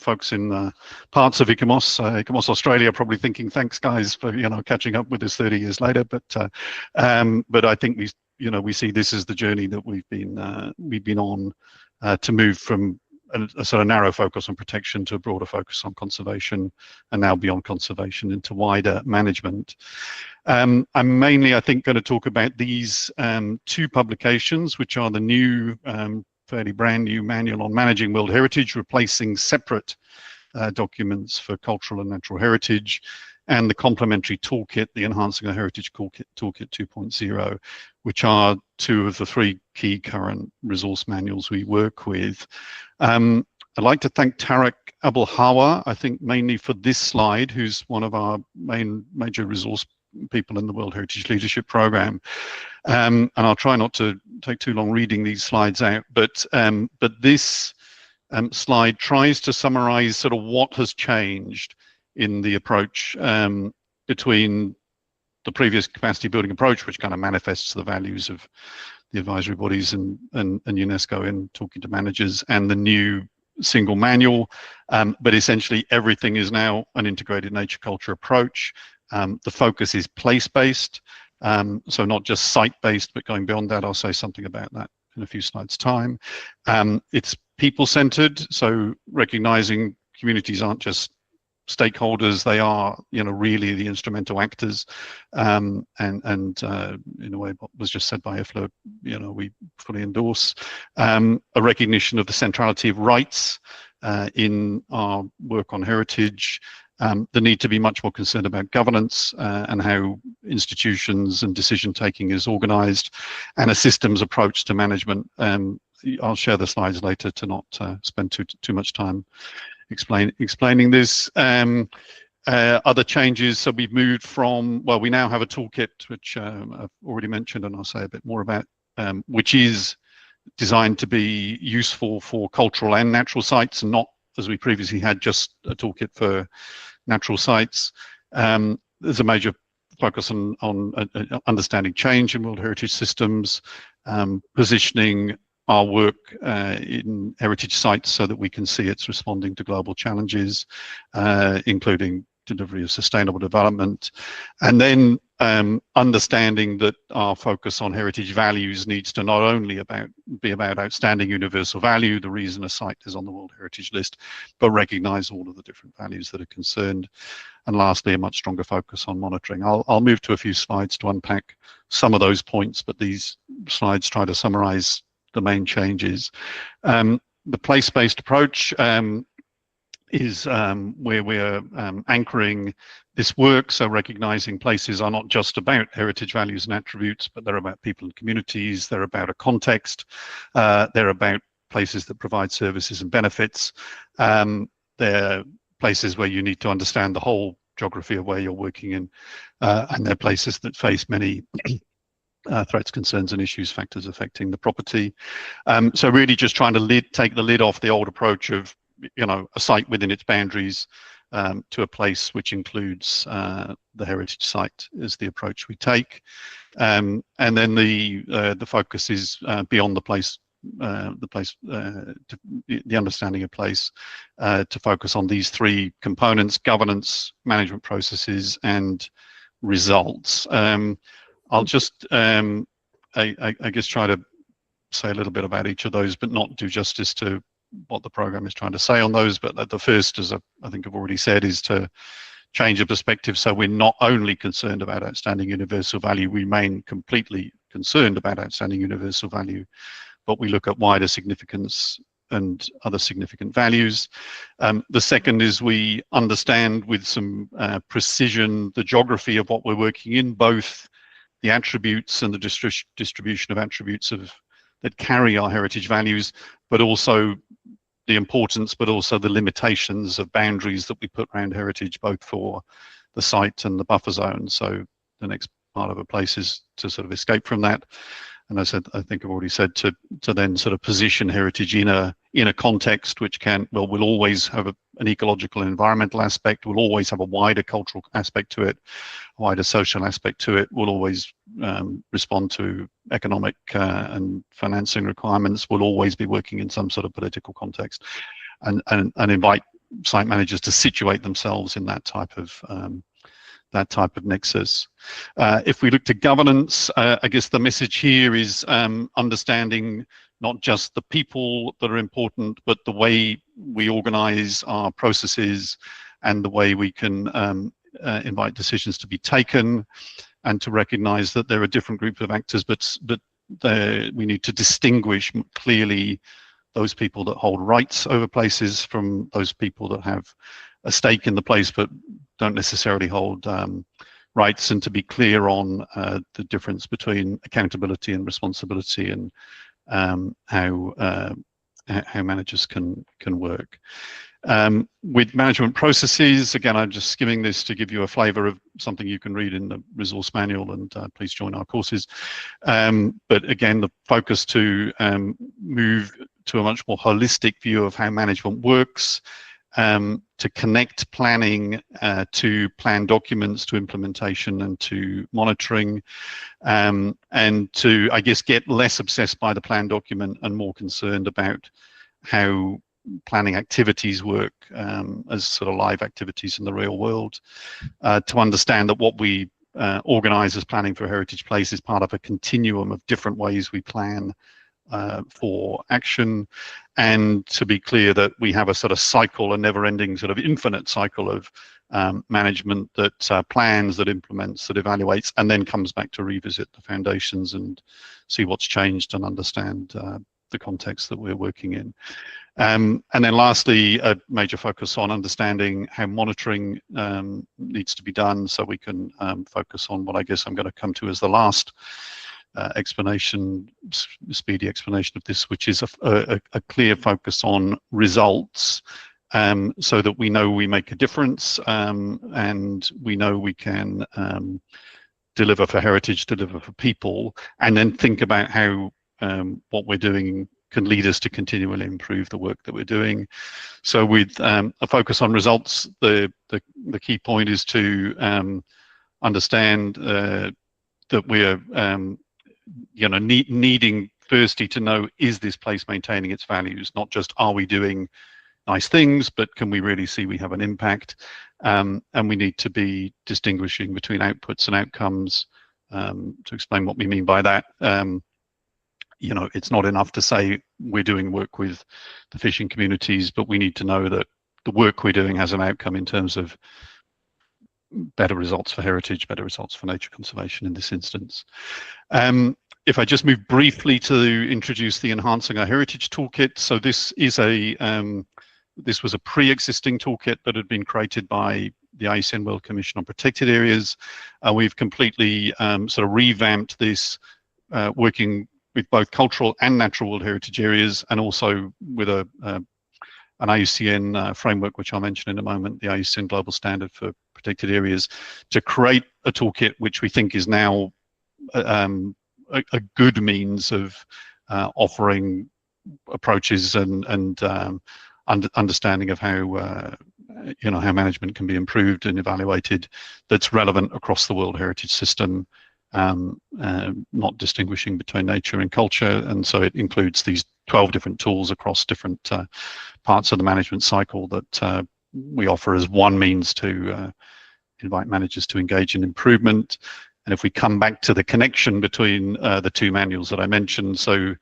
folks in parts of ICOMOS Australia are probably thinking, thanks guys for catching up with us 30 years later, but I think we see this as the journey that we've been on, to move from a sort of narrow focus on protection to a broader focus on conservation, and now beyond conservation into wider management. I'm mainly, I think, going to talk about these two publications, which are the new, fairly brand new manual on managing World Heritage, replacing separate documents for cultural and natural heritage, and the complementary toolkit, the Enhancing Our Heritage Toolkit 2.0, which are two of the three key current resource manuals we work with. I'd like to thank Tarek Abul Hawa, I think mainly for this slide, who's one of our major resource people in the World Heritage Leadership Program. And I'll try not to take too long reading these slides out, but this slide tries to summarize sort of what has changed in the approach between the previous capacity building approach, which kind of manifests the values of the advisory bodies and UNESCO in talking to managers, and the new single manual. But essentially everything is now an integrated nature culture approach. The focus is place-based, so not just site-based, but going beyond that. I'll say something about that in a few slides' time. It's people-centered, so recognizing communities aren't just stakeholders, they are really the instrumental actors, and in a way what was just said by Ifla, we fully endorse. A recognition of the centrality of rights in our work on heritage, the need to be much more concerned about governance and how institutions and decision taking is organized, and a systems approach to management. I'll share the slides later to not spend too much time explaining this. Other changes, so we've moved from, well, we now have a toolkit, which I've already mentioned and I'll say a bit more about, which is designed to be useful for cultural and natural sites, and not, as we previously had, just a toolkit for natural sites. There's a major focus on understanding change in World Heritage systems, positioning our work in heritage sites so that we can see it's responding to global challenges, including delivery of sustainable development, and then understanding that our focus on heritage values needs to not only be about outstanding universal value, the reason a site is on the World Heritage List, but recognize all of the different values that are concerned. And lastly, a much stronger focus on monitoring. I'll move to a few slides to unpack some of those points, but these slides try to summarize the main changes. The place-based approach is where we're anchoring this work, so recognizing places are not just about heritage values and attributes, but they're about people and communities, they're about a context, they're about places that provide services and benefits, they're places where you need to understand the whole geography of where you're working in, and they're places that face many threats, concerns and issues, factors affecting the property. So really just trying to take the lid off the old approach of a site within its boundaries, to a place which includes the heritage site is the approach we take. And then the focus is beyond the place, the understanding of place, to focus on these three components: governance, management processes, and results. I'll just, I guess, try to say a little bit about each of those, but not do justice to what the program is trying to say on those. But the first, as I think I've already said, is to change the perspective. So we're not only concerned about outstanding universal value, we remain completely concerned about outstanding universal value, but we look at wider significance and other significant values. The second is we understand with some precision the geography of what we're working in, both the attributes and the distribution of attributes that carry our heritage values, but also the importance, but also the limitations of boundaries that we put around heritage, both for the site and the buffer zone. So the next part of a place is to sort of escape from that. And I think I've already said to then sort of position heritage in a context which will always have an ecological and environmental aspect, will always have a wider cultural aspect to it, a wider social aspect to it, will always respond to economic and financing requirements, will always be working in some sort of political context, and invite site managers to situate themselves in that type of nexus. If we look to governance, I guess the message here is understanding not just the people that are important, but the way we organize our processes and the way we can invite decisions to be taken, and to recognize that there are different groups of actors, but we need to distinguish clearly those people that hold rights over places from those people that have a stake in the place but don't necessarily hold rights, and to be clear on the difference between accountability and responsibility, and how managers can work. With management processes, again, I'm just skimming this to give you a flavor of something you can read in the resource manual, and please join our courses. But again, the focus to move to a much more holistic view of how management works, to connect planning to plan documents, to implementation, and to monitoring, and to, I guess, get less obsessed by the plan document and more concerned about how planning activities work as sort of live activities in the real world, to understand that what we organize as planning for a heritage place is part of a continuum of different ways we plan for action, and to be clear that we have a sort of cycle, a never-ending sort of infinite cycle of management that plans, that implements, that evaluates, and then comes back to revisit the foundations and see what's changed and understand the context that we're working in. And then lastly, a major focus on understanding how monitoring needs to be done, so we can focus on what I guess I'm going to come to as the last speedy explanation of this, which is a clear focus on results, so that we know we make a difference, and we know we can deliver for heritage, deliver for people, and then think about how what we're doing can lead us to continually improve the work that we're doing. So with a focus on results, the key point is to understand that we're needing firstly to know, is this place maintaining its values? Not just are we doing nice things, but can we really see we have an impact? And we need to be distinguishing between outputs and outcomes. To explain what we mean by that, it's not enough to say we're doing work with the fishing communities, but we need to know that the work we're doing has an outcome in terms of better results for heritage, better results for nature conservation in this instance. If I just move briefly to introduce the Enhancing Our Heritage Toolkit. So this is this was a pre-existing toolkit that had been created by the IUCN World Commission on Protected Areas. We've completely sort of revamped this, working with both cultural and natural world heritage areas, and also with an IUCN framework, which I'll mention in a moment, the IUCN Global Standard for Protected Areas, to create a toolkit which we think is now a good means of offering approaches and understanding of how how management can be improved and evaluated, that's relevant across the World Heritage System, not distinguishing between nature and culture. And so it includes these 12 different tools across different parts of the management cycle that we offer as one means to invite managers to engage in improvement. And if we come back to the connection between the two manuals that I mentioned, so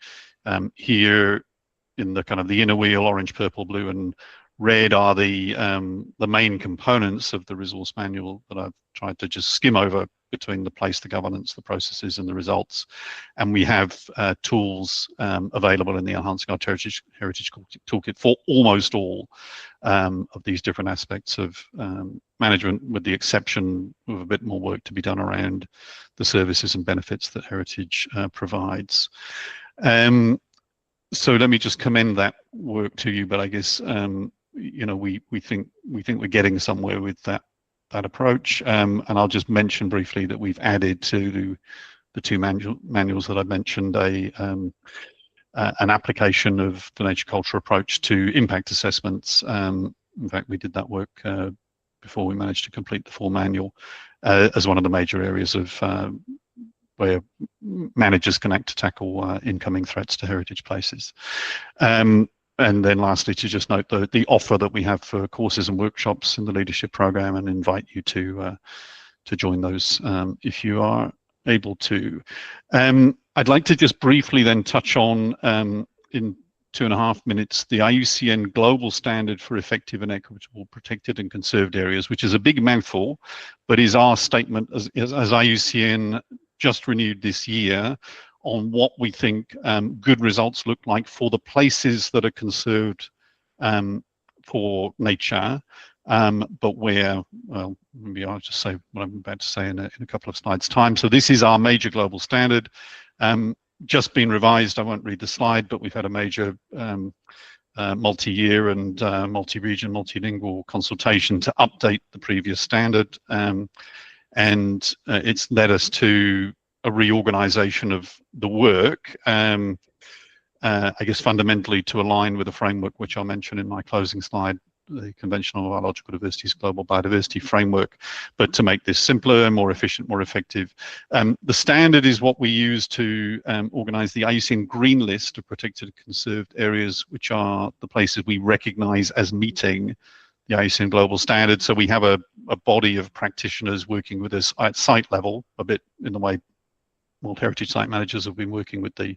here in the kind of the inner wheel, orange, purple, blue, and red are the main components of the resource manual that I've tried to just skim over between the place, the governance, the processes, and the results. And we have tools available in the Enhancing Our Heritage Toolkit for almost all of these different aspects of management, with the exception of a bit more work to be done around the services and benefits that heritage provides. So let me just commend that work to you, but I guess you know, we think we're getting somewhere with that approach. And I'll just mention briefly that we've added to the two manuals that I mentioned an application of the NatureCulture approach to impact assessments. In fact, we did that work before we managed to complete the full manual as one of the major areas of where managers can act to tackle incoming threats to heritage places. And then lastly, to just note the offer that we have for courses and workshops in the leadership program, and invite you to join those if you are able to. I'd like to just briefly then touch on, in 2.5 minutes, the IUCN Global Standard for Effective and Equitable Protected and Conserved Areas, which is a big mouthful, but is our statement as IUCN just renewed this year on what we think good results look like for the places that are conserved for nature, but where, well, maybe I'll just say what I'm about to say in a couple of slides' time. So this is our major global standard, just been revised. I won't read the slide, but we've had a major multi-year and multi-region, multilingual consultation to update the previous standard, and it's led us to a reorganization of the work, I guess fundamentally to align with a framework which I'll mention in my closing slide, the Convention on Biological Diversity's Global Biodiversity Framework, but to make this simpler, more efficient, more effective. The standard is what we use to organize the IUCN Green List of protected and conserved areas, which are the places we recognize as meeting the IUCN Global Standard. So we have a body of practitioners working with us at site level, a bit in the way World Heritage Site Managers have been working with the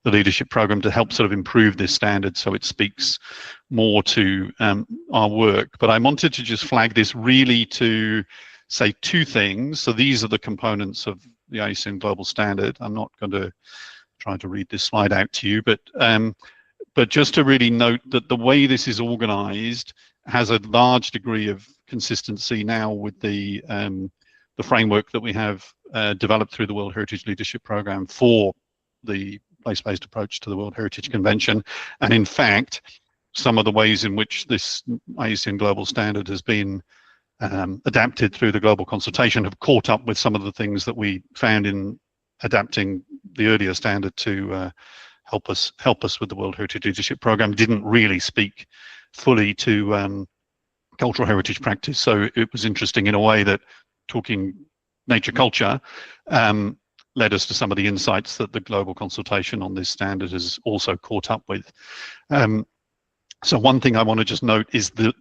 leadership program to help sort of improve this standard so it speaks more to our work. But I wanted to just flag this really to say two things. So these are the components of the IUCN Global Standard. I'm not going to try to read this slide out to you, but just to really note that the way this is organized has a large degree of consistency now with the framework that we have developed through the World Heritage Leadership Program for the place-based approach to the World Heritage Convention. And in fact, some of the ways in which this IUCN Global Standard has been adapted through the global consultation have caught up with some of the things that we found in adapting the earlier standard to help us with the World Heritage Leadership Program. Didn't really speak fully to cultural heritage practice. So it was interesting in a way that talking NatureCulture led us to some of the insights that the global consultation on this standard has also caught up with. So one thing I want to just note is the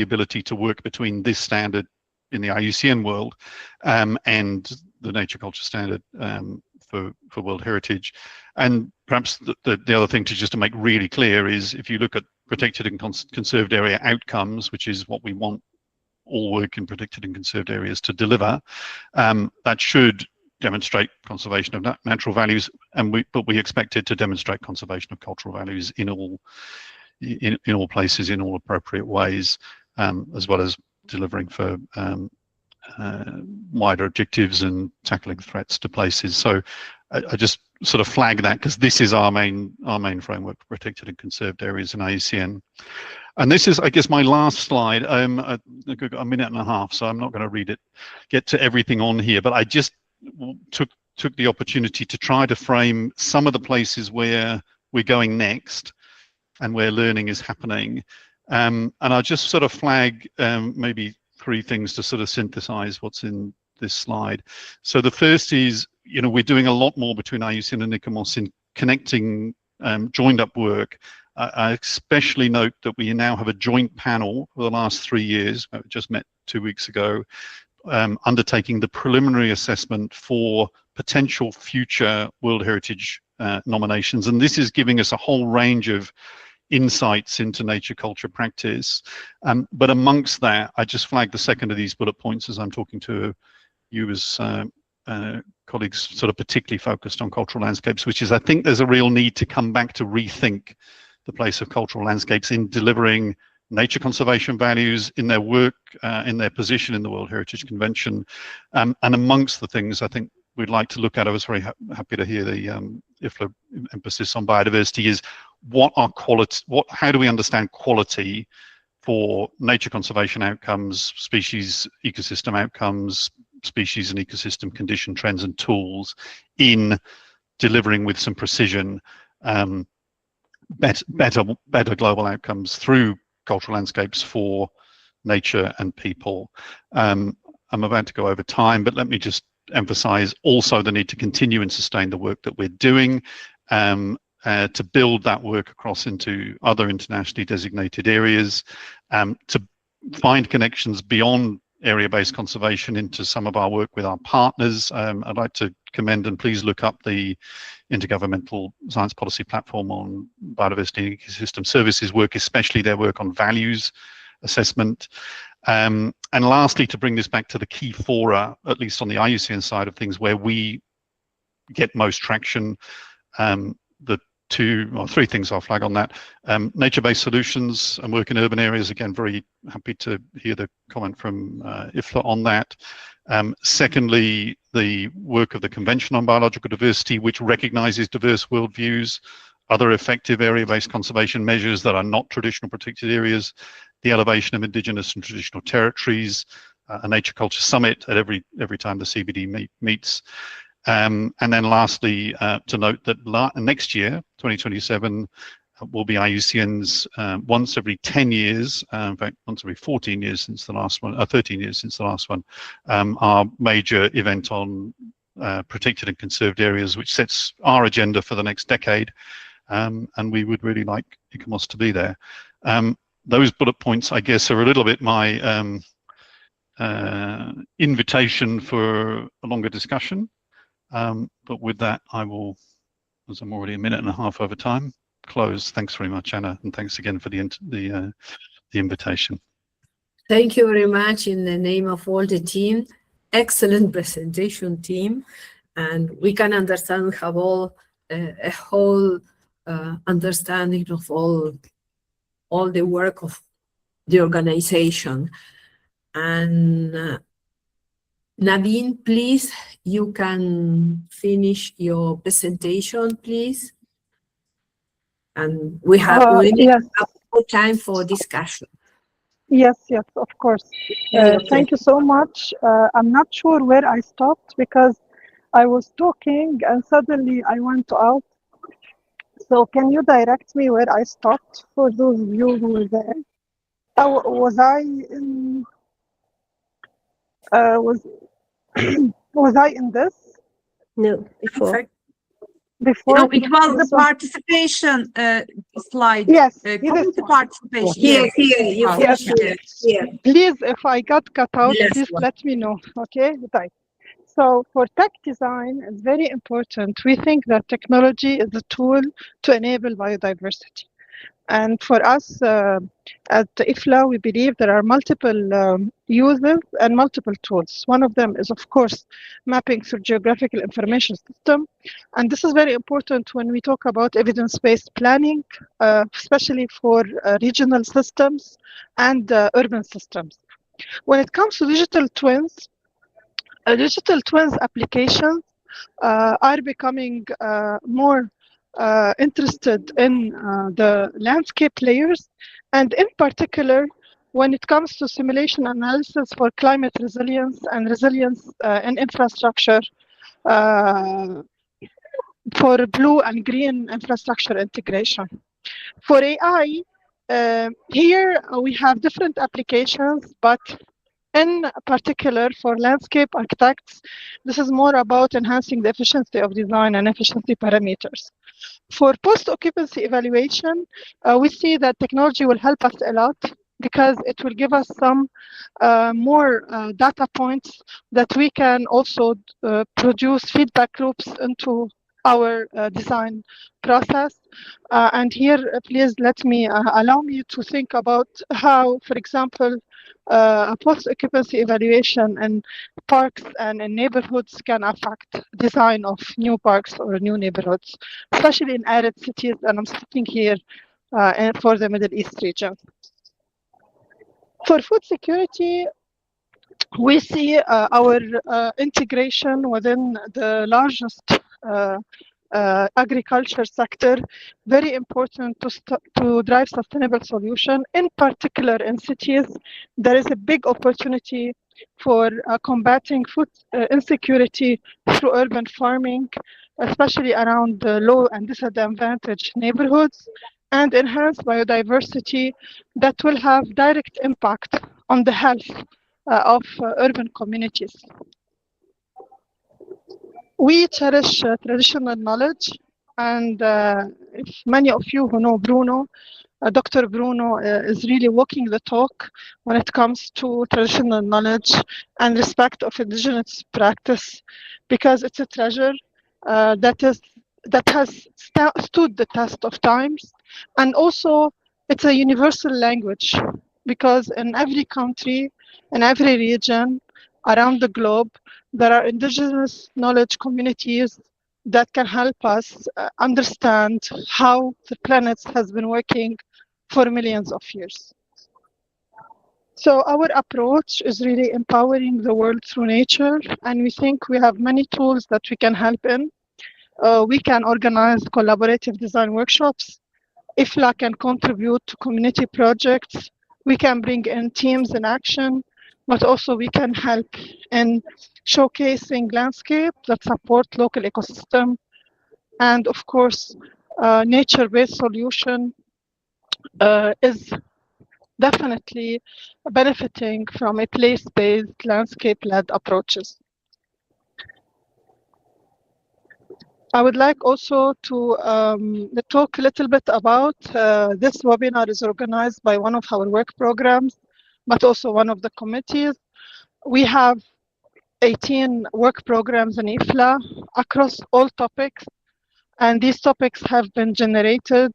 ability to work between this standard in the IUCN world and the NatureCulture standard for World Heritage. And perhaps the other thing to make really clear is if you look at protected and conserved area outcomes, which is what we want all work in protected and conserved areas to deliver, that should demonstrate conservation of natural values, but we expect it to demonstrate conservation of cultural values in all places, in all appropriate ways, as well as delivering for wider objectives and tackling threats to places. So I just sort of flag that because this is our main framework for protected and conserved areas in IUCN. And this is, I guess, my last slide. I've got a minute and a half, so I'm not going to get to everything on here, but I just took the opportunity to try to frame some of the places where we're going next and where learning is happening. And I'll just sort of flag maybe 3 things to sort of synthesize what's in this slide. So the first is, we're doing a lot more between IUCN and ICOMOS in connecting joined up work. I especially note that we now have a joint panel for the last 3 years, we just met 2 weeks ago, undertaking the preliminary assessment for potential future World Heritage nominations. And this is giving us a whole range of insights into NatureCulture practice. But amongst that, I just flagged the second of these bullet points as I'm talking to you as colleagues sort of particularly focused on cultural landscapes, which is I think there's a real need to come back to rethink the place of cultural landscapes in delivering nature conservation values in their work, in their position in the World Heritage Convention. And amongst the things I think we'd like to look at, I was very happy to hear the IFLA emphasis on biodiversity, is how do we understand quality for nature conservation outcomes, species ecosystem outcomes, species and ecosystem condition trends and tools in delivering with some precision better global outcomes through cultural landscapes for nature and people. I'm about to go over time, but let me just emphasize also the need to continue and sustain the work that we're doing, to build that work across into other internationally designated areas, to find connections beyond area-based conservation into some of our work with our partners. I'd like to commend, and please look up the Intergovernmental Science Policy Platform on Biodiversity and Ecosystem Services work, especially their work on values assessment. And lastly, to bring this back to the key fora, at least on the IUCN side of things, where we get most traction, the two or three things I'll flag on that. Nature-based solutions and work in urban areas, again, very happy to hear the comment from IFLA on that. Secondly, the work of the Convention on Biological Diversity, which recognizes diverse worldviews, other effective area-based conservation measures that are not traditional protected areas, the elevation of indigenous and traditional territories, a NatureCulture summit at every time the CBD meets. And then lastly, to note that next year, 2027, will be IUCN's once every 10 years, in fact, once every 14 years since the last one, 13 years since the last one, our major event on protected and conserved areas, which sets our agenda for the next decade. And we would really like ICOMOS to be there. Those bullet points, I guess, are a little bit my invitation for a longer discussion. But with that, I will, as I'm already a minute and a half over time, close. Thanks very much, Anna, and thanks again for the invitation. Thank you very much in the name of all the team. Excellent presentation, team, and we can understand, have all a whole understanding of all the work of the organization. And Naveen, please, you can finish your presentation, please. And we have yes. more time for discussion. Yes, of course. Thank you so much. I'm not sure where I stopped because I was talking and suddenly I went out. So can you direct me where I stopped for those of you who were there? Was I in? Was I in this? No, before. Before? No, it was the participation slide. Yes. Community participation. Here, Yes. here. Please, if I got cut out, Yes, please let me know. Okay, right. So for tech design, it's very important. We think that technology is a tool to enable biodiversity. And for us at IFLA, we believe there are multiple uses and multiple tools. One of them is, of course, mapping through geographical information system. And this is very important when we talk about evidence-based planning, especially for regional systems and urban systems. When it comes to digital twins applications are becoming more interested in the landscape layers, and in particular, when it comes to simulation analysis for climate resilience and resilience in infrastructure for blue and green infrastructure integration. For AI, here we have different applications, but in particular for landscape architects, this is more about enhancing the efficiency of design and efficiency parameters. For post-occupancy evaluation, we see that technology will help us a lot because it will give us some more data points that we can also produce feedback loops into our design process. And here, please allow me to think about how, for example, a post-occupancy evaluation in parks and in neighborhoods can affect design of new parks or new neighborhoods, especially in arid cities. And I'm speaking here for the Middle East region. For food security, we see our integration within the largest agriculture sector very important to drive sustainable solution. In particular, in cities, there is a big opportunity for combating food insecurity through urban farming, especially around the low and disadvantaged neighborhoods, and enhance biodiversity that will have direct impact on the health of urban communities. We cherish traditional knowledge, and if many of you who know Bruno, Dr. Bruno is really walking the talk when it comes to traditional knowledge and respect of indigenous practice, because it's a treasure that has stood the test of times, and also it's a universal language, because in every country, in every region around the globe, there are indigenous knowledge communities that can help us understand how the planet has been working for millions of years. So our approach is really empowering the world through nature, and we think we have many tools that we can help in. We can organize collaborative design workshops. IFLA can contribute to community projects. We can bring in teams in action, but also we can help in showcasing landscape that support local ecosystem. And of course, nature-based solution is definitely benefiting from a place-based, landscape-led approaches. I would like also to talk a little bit about this webinar is organized by one of our work programs, but also one of the committees. We have 18 work programs in IFLA across all topics, and these topics have been generated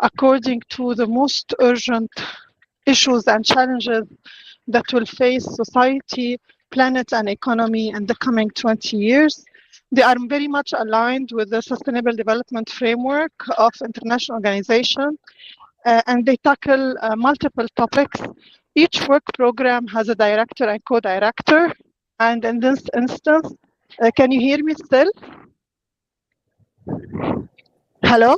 according to the most urgent issues and challenges that will face society, planet, and economy in the coming 20 years. They are very much aligned with the Sustainable Development Framework of international organization, and they tackle multiple topics. Each work program has a director and co-director, and in this instance, can you hear me still? Hello?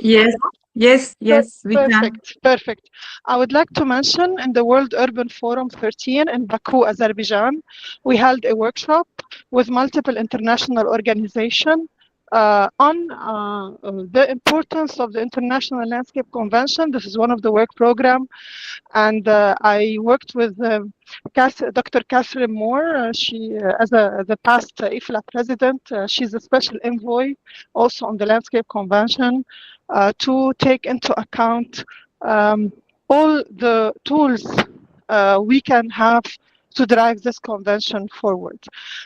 Yes, we can. Perfect. I would like to mention in the World Urban Forum 13 in Baku, Azerbaijan, we held a workshop with multiple international organizations on the importance of the International Landscape Convention. This is one of the work programs, and I worked with Dr. Catherine Moore. She, as the past IFLA president, she's a special envoy also on the Landscape Convention to take into account all the tools we can have to drive this convention forward.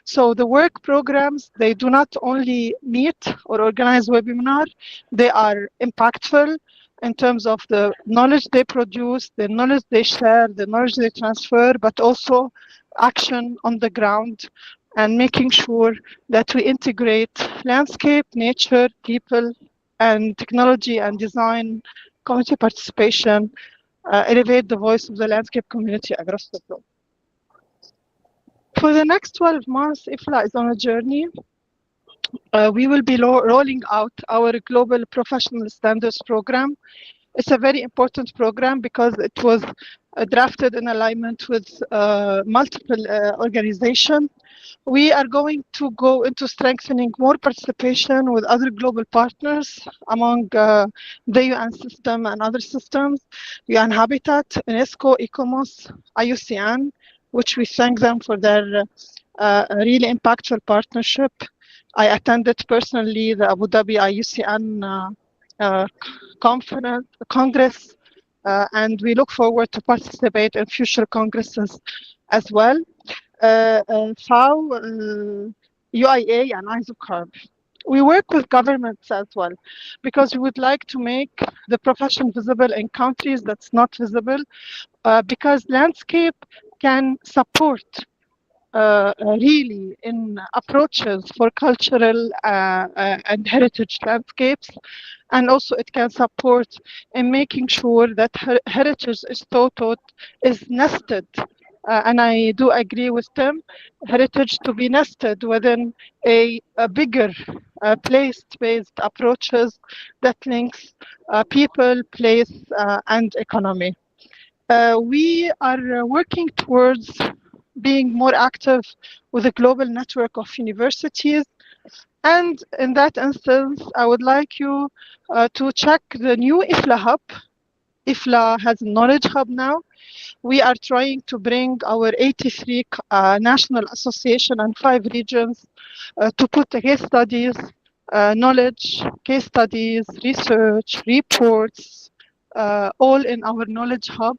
So the work programs, they do not only meet or organize webinars, they are impactful in terms of the knowledge they produce, the knowledge they share, the knowledge they transfer, but also action on the ground and making sure that we integrate landscape, nature, people, and technology and design, community participation, elevate the voice of the landscape community across the globe. For the next 12 months, IFLA is on a journey. We will be rolling out our Global Professional Standards Program. It's a very important program because it was drafted in alignment with multiple organizations. We are going to go into strengthening more participation with other global partners among the UN system and other systems, UN Habitat, UNESCO, ICOMOS, IUCN, which we thank them for their really impactful partnership. I attended personally the Abu Dhabi IUCN Congress, and we look forward to participate in future congresses as well. FAO, UIA, and ISOCARB. we work with governments as well, because we would like to make the profession visible in countries that's not visible, because landscape can support really in approaches for cultural and heritage landscapes, and also it can support in making sure that heritage is nested. And I do agree with Tim, heritage to be nested within a bigger place-based approaches that links people, place, and economy. We are working towards being more active with a global network of universities. And in that instance, I would like you to check the new IFLA hub. IFLA has a knowledge hub now. We are trying to bring our 83 national association and 5 regions to put case studies, knowledge, case studies, research, reports, all in our knowledge hub.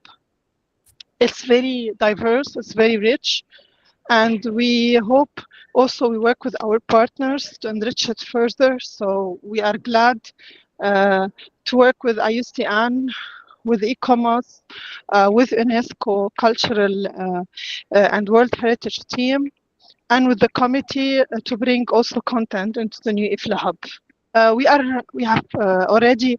It's very diverse, it's very rich, and we hope also we work with our partners to enrich it further. So we are glad to work with IUCN, with ICOMOS, with UNESCO Cultural and World Heritage team, and with the committee to bring also content into the new IFLA hub. We have already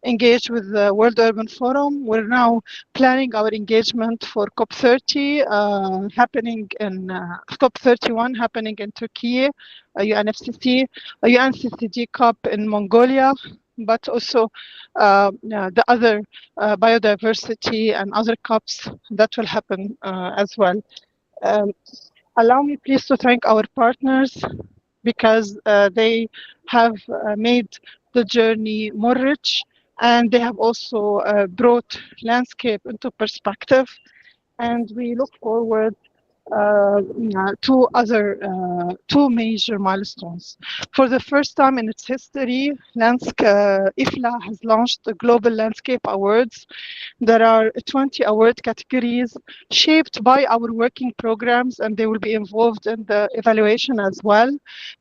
engaged with the World Urban Forum. We're now planning our engagement for COP30 happening in COP31 happening in Turkey, UNFCCC, UNCCD COP in Mongolia, but also the other biodiversity and other COPs that will happen as well. Allow me please to thank our partners, because they have made the journey more rich, and they have also brought landscape into perspective. And we look forward to two major milestones. For the first time in its history, IFLA has launched the Global Landscape Awards. There are 20 award categories shaped by our working programs, and they will be involved in the evaluation as well.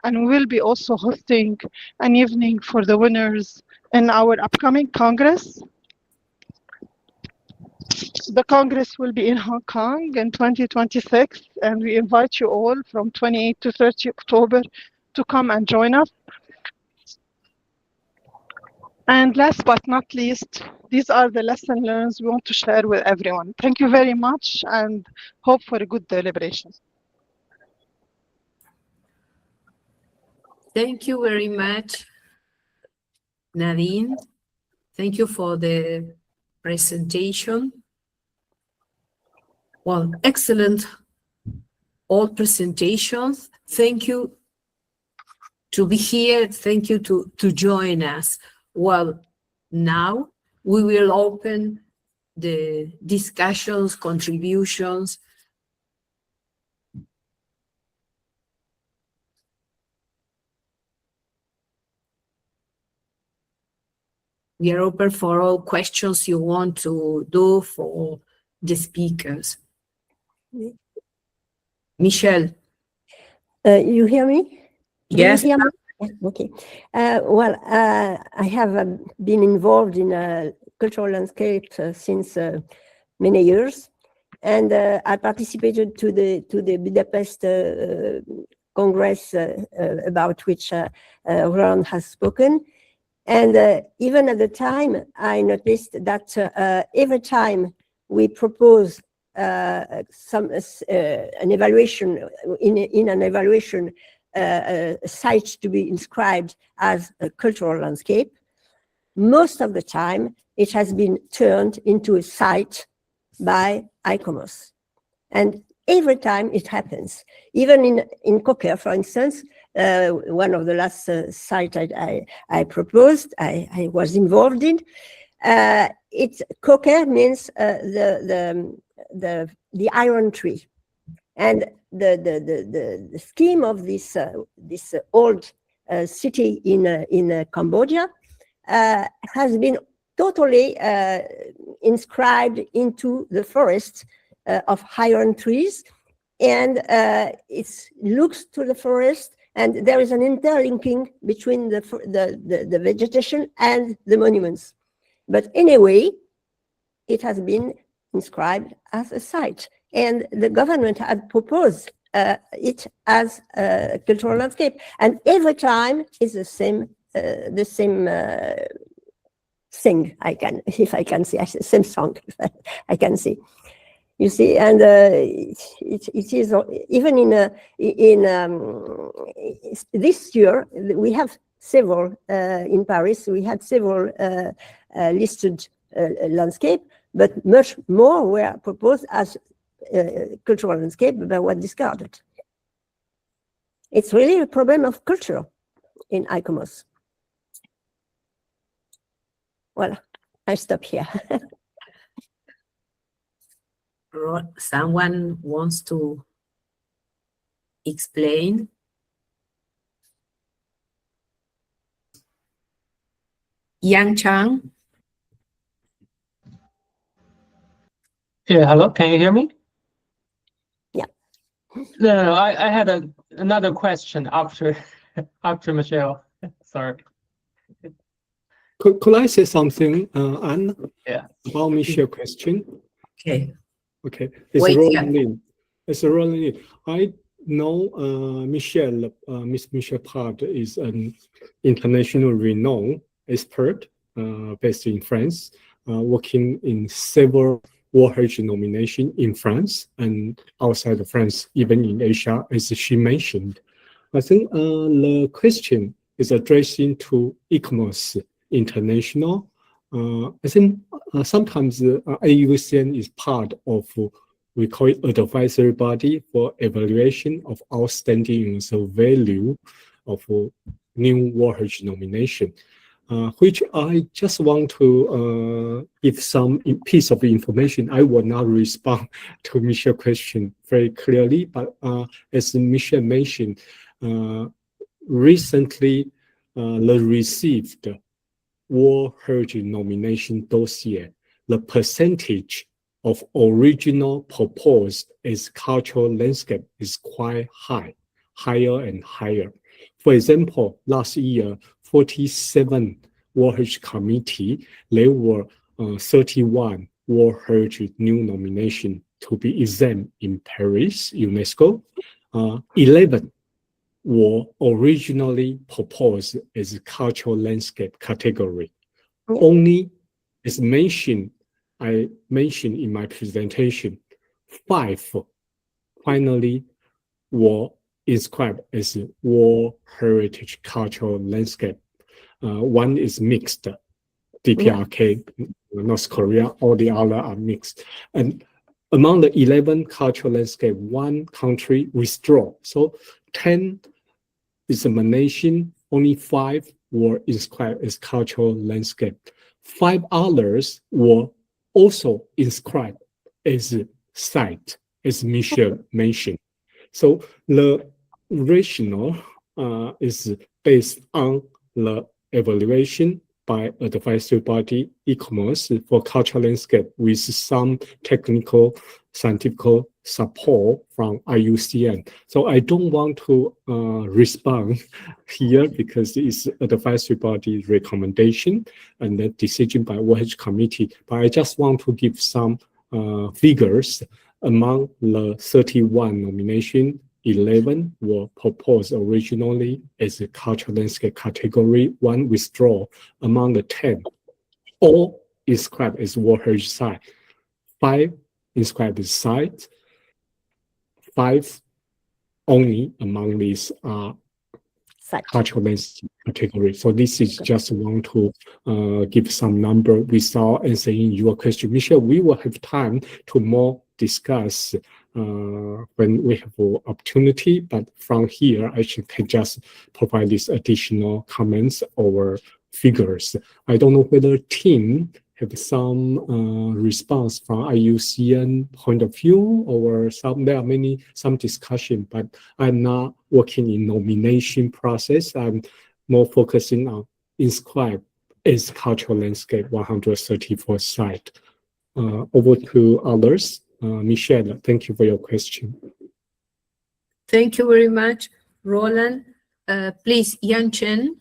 And we will be also hosting an evening for the winners in our upcoming Congress. The Congress will be in Hong Kong in 2026, and we invite you all from 28 to 30 October to come and join us. And last but not least, these are the lessons learned we want to share with everyone. Thank you very much, and hope for a good deliberation. Thank you very much, Nadine. Thank you for the presentation. Well, excellent all presentations. Thank you to be here. Thank you to join us. Well, now we will open the discussions, contributions. We are open for all questions you want to do for the speakers. Michelle. You hear me? Yes. Hear me? Yeah, okay. Well, I have been involved in cultural landscape since many years, and I participated to the Budapest Congress about which Roland has spoken. And even at the time, I noticed that every time we propose an evaluation in an evaluation a site to be inscribed as a cultural landscape, most of the time it has been turned into a site by ICOMOS. And every time it happens, even in Cocker, for instance, one of the last sites I proposed, I was involved in. Cocker means the iron tree, and the scheme of this old city in Cambodia has been totally inscribed into the forest of iron trees, and it looks to the forest And there is an interlinking between the vegetation and the monuments. But anyway, it has been inscribed as a site. And the government had proposed it as a cultural landscape. And every time it's the same thing, if I can say, same song, I can say. You see, and it is even in this year we have several in Paris. We had several listed landscape, but much more were proposed as cultural landscape, but were discarded. It's really a problem of culture in ICOMOS. Well, I stop here. Someone wants to explain? Yang Chang? Yeah, hello, can you hear me? Yeah. No, I had another question after Michelle. Sorry. Could I say something, Anne? Yeah. About Michelle's question? Okay. Okay. It's Roland Lin. It's Roland Lin. I know Miss Michelle Part is an international renowned expert based in France, working in several World Heritage nominations in France and outside of France, even in Asia, as she mentioned. I think the question is addressing to ICOMOS International. I think sometimes AUCN is part of, we call it advisory body for evaluation of outstanding value of new World Heritage nomination, which I just want to give some piece of information. I will not respond to Michelle's question very clearly, but as Michelle mentioned, recently the received World Heritage nomination dossier, the percentage of original proposed as cultural landscape is quite high, higher and higher. For example, last year, 47 World Heritage Committee, there were 31 World Heritage new nomination to be examined in Paris, UNESCO. 11 were originally proposed as a cultural landscape category. Only, as I mentioned in my presentation, 5 finally were inscribed as World Heritage Cultural Landscape. One is mixed, DPRK, North Korea, all the other are mixed. And among the 11 cultural landscape, 1 country withdraw. So 10 examination, only 5 were inscribed as cultural landscape. 5 others were also inscribed as site, as Michelle mentioned. So the rationale is based on the evaluation by advisory body ICOMOS for cultural landscape with some technical scientific support from IUCN. So I don't want to respond here because it's advisory body recommendation and the decision by World Heritage Committee. But I just want to give some figures. Among the 31 nominations, 11 were proposed originally as a cultural landscape category, 1 withdraw. Among the 10, all inscribed as World Heritage Site. 5 inscribed as site. 5 only among these are cultural landscape category. So this is just want to give some number without answering your question. Michelle, we will have time to more discuss when we have opportunity, but from here I can just provide these additional comments or figures. I don't know whether team have some response from IUCN point of view or there are some discussion, but I'm not working in nomination process. I'm more focusing on inscribe as cultural landscape 134 site. Over to others. Michelle, thank you for your question. Thank you very much, Roland. Please, Yan Chen.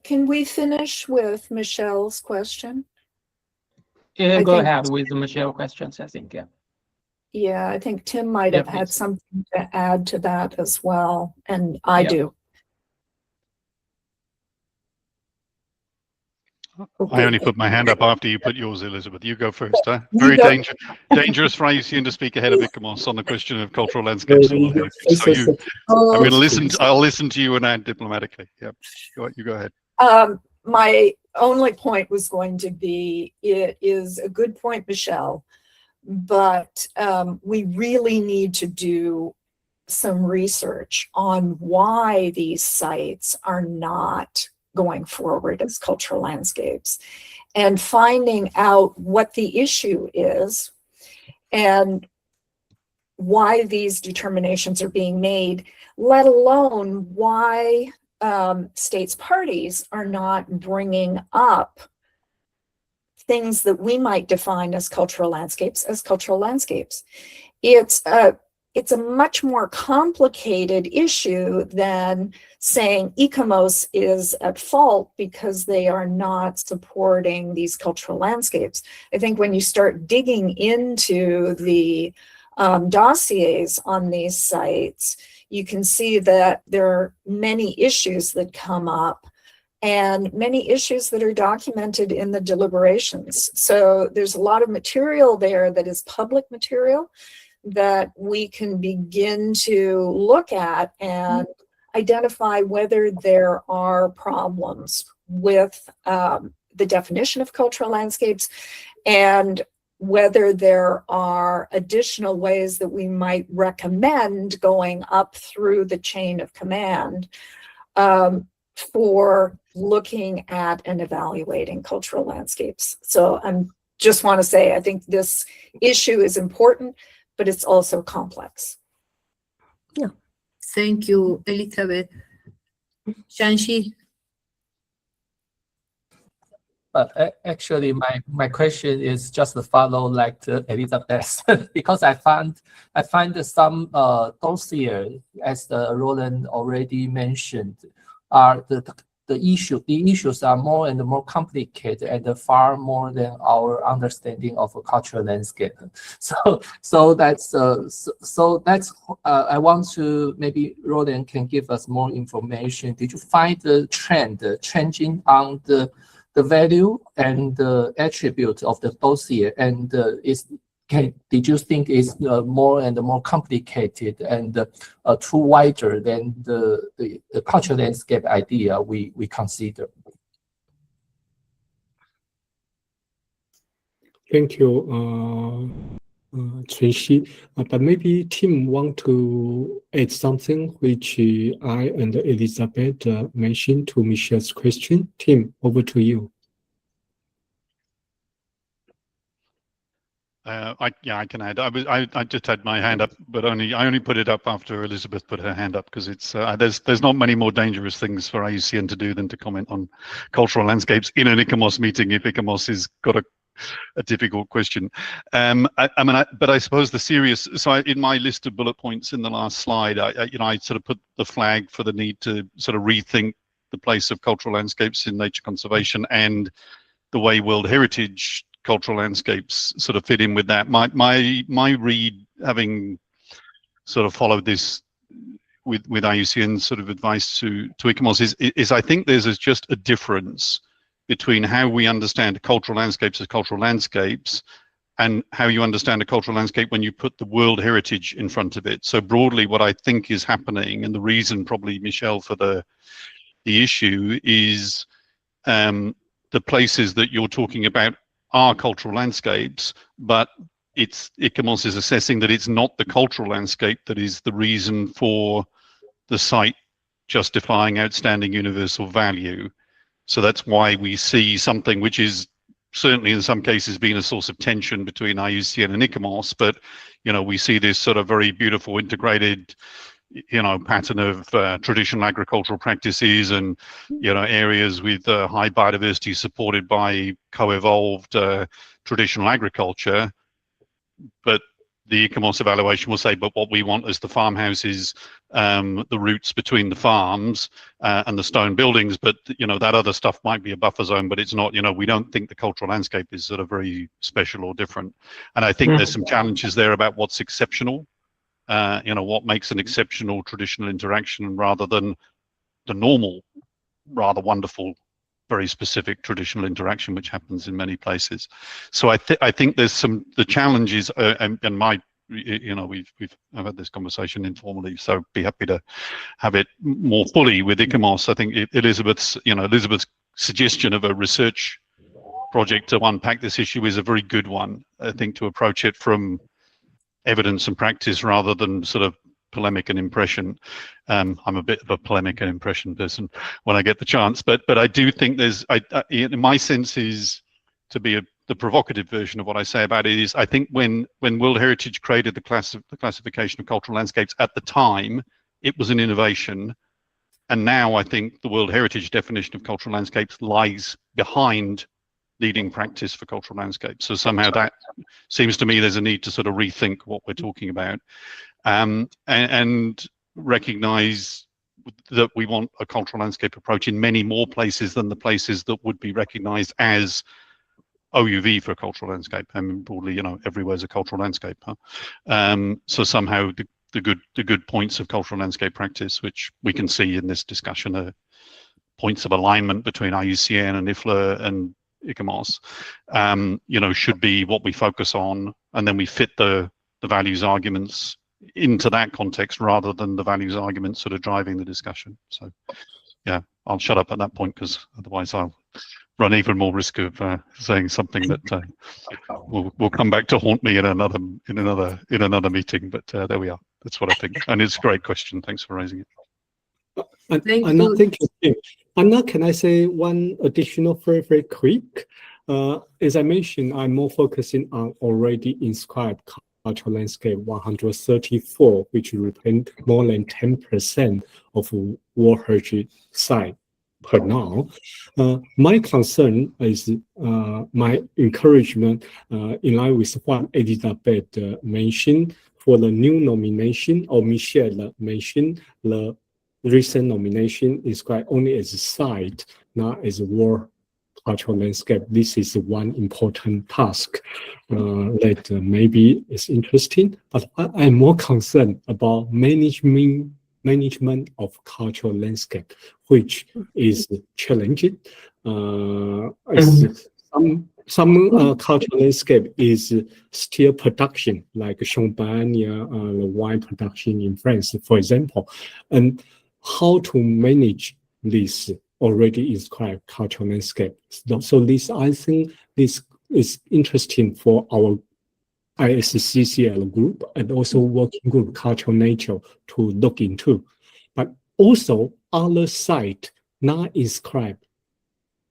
Can we finish with Michelle's question? Yeah, I go think- ahead with the Michelle questions, I think, yeah. Yeah, I think Tim might Yeah, have had please. something to add to that as well, and I Yeah. do. I only put my hand up after you put yours, Elizabeth. You go first, huh? You Very go. dangerous for IUCN to speak ahead of ICOMOS on the question of cultural landscapes. So I'm going to listen. I'll listen to you and add diplomatically. Yep. You go ahead. My only point was going to be, it is a good point, Michelle, but we really need to do some research on why these sites are not going forward as cultural landscapes, and finding out what the issue is and why these determinations are being made, let alone why states parties are not bringing up things that we might define as cultural landscapes. It's a much more complicated issue than saying ICOMOS is at fault because they are not supporting these cultural landscapes. I think when you start digging into the dossiers on these sites, you can see that there are many issues that come up and many issues that are documented in the deliberations. So there's a lot of material there that is public material that we can begin to look at and identify whether there are problems with the definition of cultural landscapes, and whether there are additional ways that we might recommend going up through the chain of command for looking at and evaluating cultural landscapes. So I just want to say, I think this issue is important, but it's also complex. Yeah. Thank you, Elizabeth. Shanxi. Actually, my question is just to follow like Elizabeth, because I find some dossier, as Roland already mentioned, are the issues are more and more complicated and far more than our understanding of a cultural landscape. So that's I want to, maybe Roland can give us more information. Did you find the trend changing on the value and the attribute of the dossier, and did you think it's more and more complicated and too wider than the cultural landscape idea we consider? Thank you, Chunxi. But maybe Tim want to add something which I and Elizabeth mentioned to Michelle's question. Tim, over to you. I can add. I just had my hand up, but I only put it up after Elizabeth put her hand up, because it's there's not many more dangerous things for IUCN to do than to comment on cultural landscapes in an ICOMOS meeting if ICOMOS has got a difficult question. But I suppose the serious. So in my list of bullet points in the last slide, I sort of put the flag for the need to sort of rethink the place of cultural landscapes in nature conservation and the way World Heritage cultural landscapes sort of fit in with that. My read, having sort of followed this with IUCN's sort of advice to ICOMOS, is I think there's just a difference between how we understand cultural landscapes as cultural landscapes and how you understand a cultural landscape when you put the World Heritage in front of it. So broadly, what I think is happening, and the reason probably, Michelle, for the issue is the places that you're talking about are cultural landscapes, but ICOMOS is assessing that it's not the cultural landscape that is the reason for the site justifying outstanding universal value. So that's why we see something which is certainly in some cases being a source of tension between IUCN and ICOMOS, but we see this sort of very beautiful integrated pattern of traditional agricultural practices and areas with high biodiversity supported by co-evolved traditional agriculture. But the ICOMOS evaluation will say, but what we want is the farmhouses, the routes between the farms and the stone buildings, but that other stuff might be a buffer zone, but it's not. We don't think the cultural landscape is sort of very special or different. And I think there's some challenges there about what's exceptional, what makes an exceptional traditional interaction rather than the normal, rather wonderful, very specific traditional interaction which happens in many places. So I think there's the challenges, and we've had this conversation informally, so be happy to have it more fully with ICOMOS. I think Elizabeth's suggestion of a research project to unpack this issue is a very good one. I think to approach it from evidence and practice rather than sort of polemic and impression. I'm a bit of a polemic and impression person when I get the chance, but I do think my sense is, to be the provocative version of what I say about it, is I think when World Heritage created the classification of cultural landscapes at the time, it was an innovation, and now I think the World Heritage definition of cultural landscapes lies behind leading practice for cultural landscapes. So somehow that seems to me there's a need to sort of rethink what we're talking about. And recognize that we want a cultural landscape approach in many more places than the places that would be recognized as OUV for a cultural landscape. I mean, broadly, everywhere's a cultural landscape. So somehow the good points of cultural landscape practice, which we can see in this discussion, are points of alignment between IUCN and IFLA and ICOMOS, should be what we focus on, and then we fit the values arguments into that context rather than the values arguments sort of driving the discussion. So yeah, I'll shut up at that point, because otherwise I'll run even more risk of saying something that will come back to haunt me in another meeting. But there we are. That's what I think, and it's a great question. Thanks for raising it. Anna, can I say one additional very quick? As I mentioned, I'm more focusing on already inscribed cultural landscape 134, which represent more than 10% of World Heritage site per now. My concern is my encouragement in line with what Elizabeth mentioned for the new nomination, or Michelle mentioned the recent nomination is quite only as a site, not as a world cultural landscape. This is one important task that maybe is interesting, but I'm more concerned about management of cultural landscape, which is challenging. Some cultural landscape is still production, like Champagne, the wine production in France, for example, and how to manage this already inscribed cultural landscape. So this, I think, this is interesting for our ISCCL group and also working group Cultural Nature to look into. But also other site not inscribed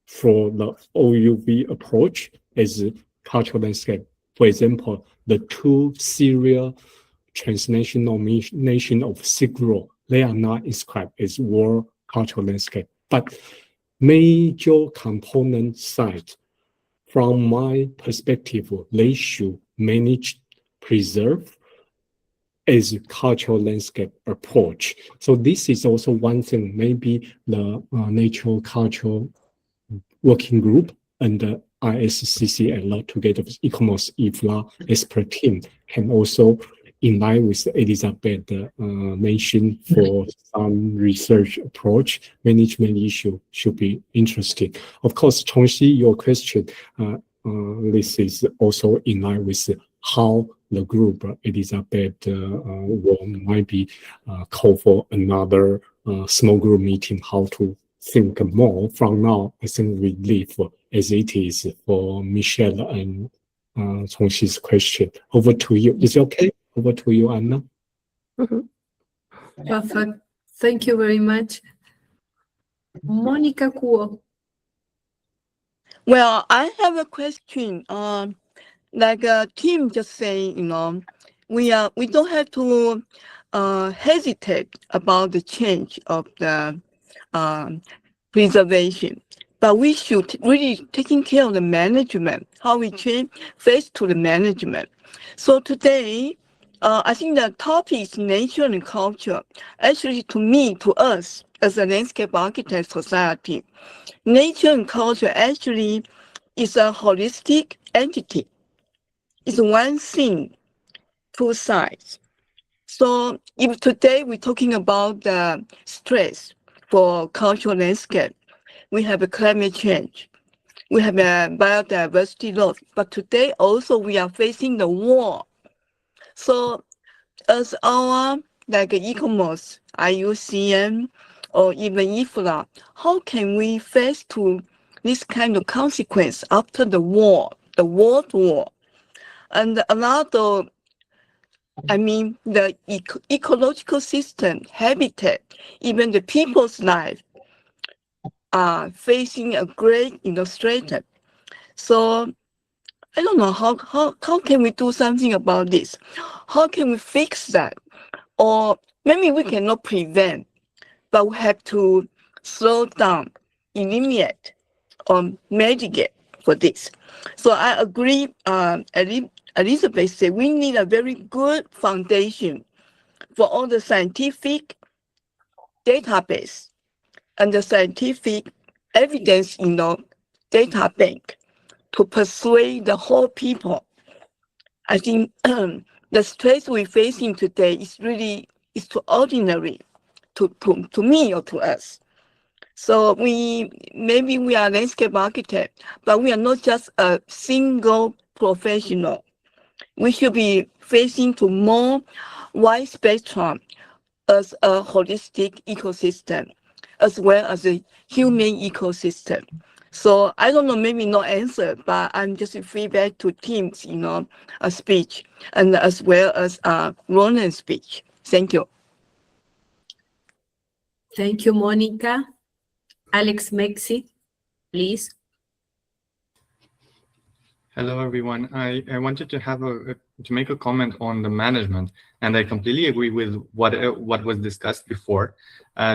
for the OUV approach as cultural landscape. For example, the two serial transnational nation of Sigro, they are not inscribed as world cultural landscape. But major component site, from my perspective, they should manage, preserve as cultural landscape approach. So this is also one thing, maybe the NatureCulture working group and the ISCCL together with ICOMOS IFLA expert team can also, in line with Elizabeth mentioned, for some research approach, management issue should be interesting. Of course, Chongxi, your question, this is also in line with how the group, Elizabeth, might be call for another small group meeting, how to think more. From now, I think we leave as it is for Michelle and Chongxi's question. Over to you. Is it okay? Over to you, Anna. Perfect. Thank you very much. Monica Kuo. Well, I have a question. Like Tim just saying, we don't have to hesitate about the change of the preservation, but we should really taking care of the management, how we change face to the management. So today, I think the topic is nature and culture. Actually, to me, to us, as a landscape architect society, nature and culture actually is a holistic entity. It's one thing, two sides. So if today we're talking about the stress for cultural landscape, we have a climate change, we have a biodiversity loss, but today also we are facing the war. So as our like ICOMOS, IUCN, or even IFLA, how can we face to this kind of consequence after the war, the World War? And a lot of, the ecological system, habitat, even the people's life are facing a great illustration. So I don't know how can we do something about this? How can we fix that? Or maybe we cannot prevent, but we have to slow down, eliminate, or mitigate for this. So I agree, Elizabeth said we need a very good foundation for all the scientific database and the scientific evidence in the data bank to persuade the whole people. I think the stress we're facing today is really extraordinary to me or to us. So maybe we are landscape architect, but we are not just a single professional. We should be facing to more wide spectrum as a holistic ecosystem, as well as a human ecosystem. So I don't know, maybe no answer, but I'm just feedback to Tim's, a speech, and as well as Ronan's speech. Thank you. Thank you, Monica. Alex Mexi, please. Hello, everyone. I wanted to have to make a comment on the management, and I completely agree with what was discussed before.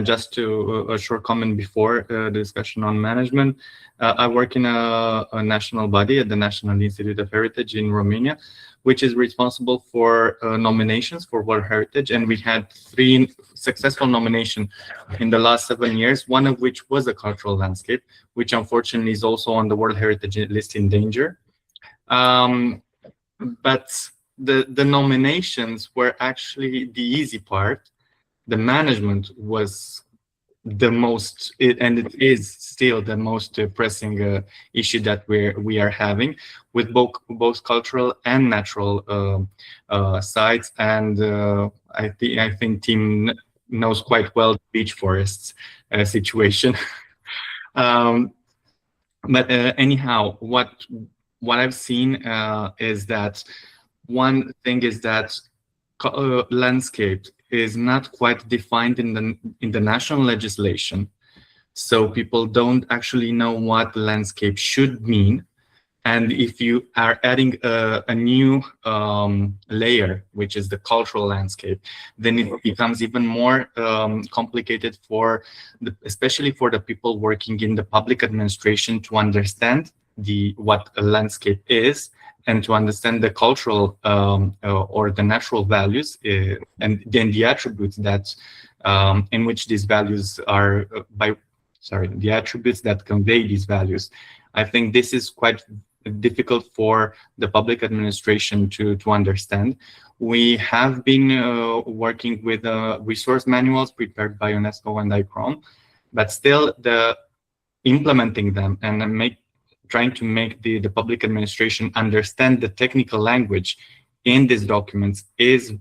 Just a short comment before the discussion on management. I work in a national body at the National Institute of Heritage in Romania, which is responsible for nominations for World Heritage, and we had 3 successful nominations in the last 7 years, one of which was a cultural landscape, which unfortunately is also on the World Heritage list in danger. But the nominations were actually the easy part. The management was the most, and it is still the most pressing issue that we are having with both cultural and natural sites. And I think Tim knows quite well the beach forests situation. But anyhow, what I've seen is that one thing is that landscape is not quite defined in the national legislation, so people don't actually know what landscape should mean. And if you are adding a new layer, which is the cultural landscape, then it becomes even more complicated especially for the people working in the public administration to understand what a landscape is, and to understand the cultural or the natural values and then the attributes that in which these values are the attributes that convey these values. I think this is quite difficult for the public administration to understand. We have been working with resource manuals prepared by UNESCO and ICOMOS, but still implementing them and trying to make the public administration understand the technical language in these documents is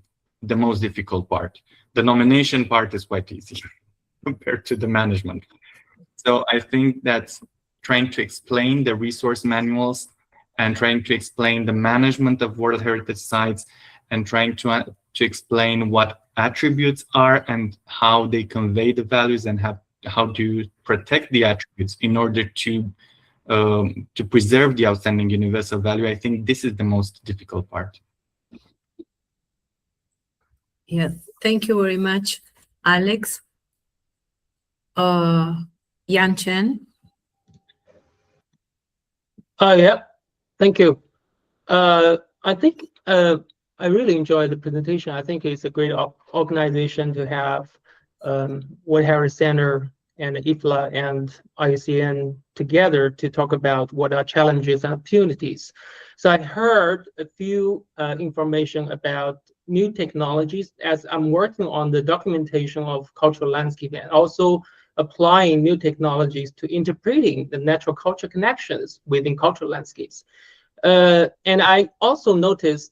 the most difficult part. The nomination part is quite easy compared to the management. So I think that trying to explain the resource manuals and trying to explain the management of World Heritage sites and trying to explain what attributes are and how they convey the values and how to protect the attributes in order to preserve the outstanding universal value. I think this is the most difficult part. Yeah, thank you very much, Alex. Yan Chen. Yeah, thank you. I think I really enjoyed the presentation. I think it's a great organization to have World Heritage Center and IFLA and IUCN together to talk about what are challenges and opportunities. So I heard a few information about new technologies as I'm working on the documentation of cultural landscape and also applying new technologies to interpreting the natural culture connections within cultural landscapes. And I also noticed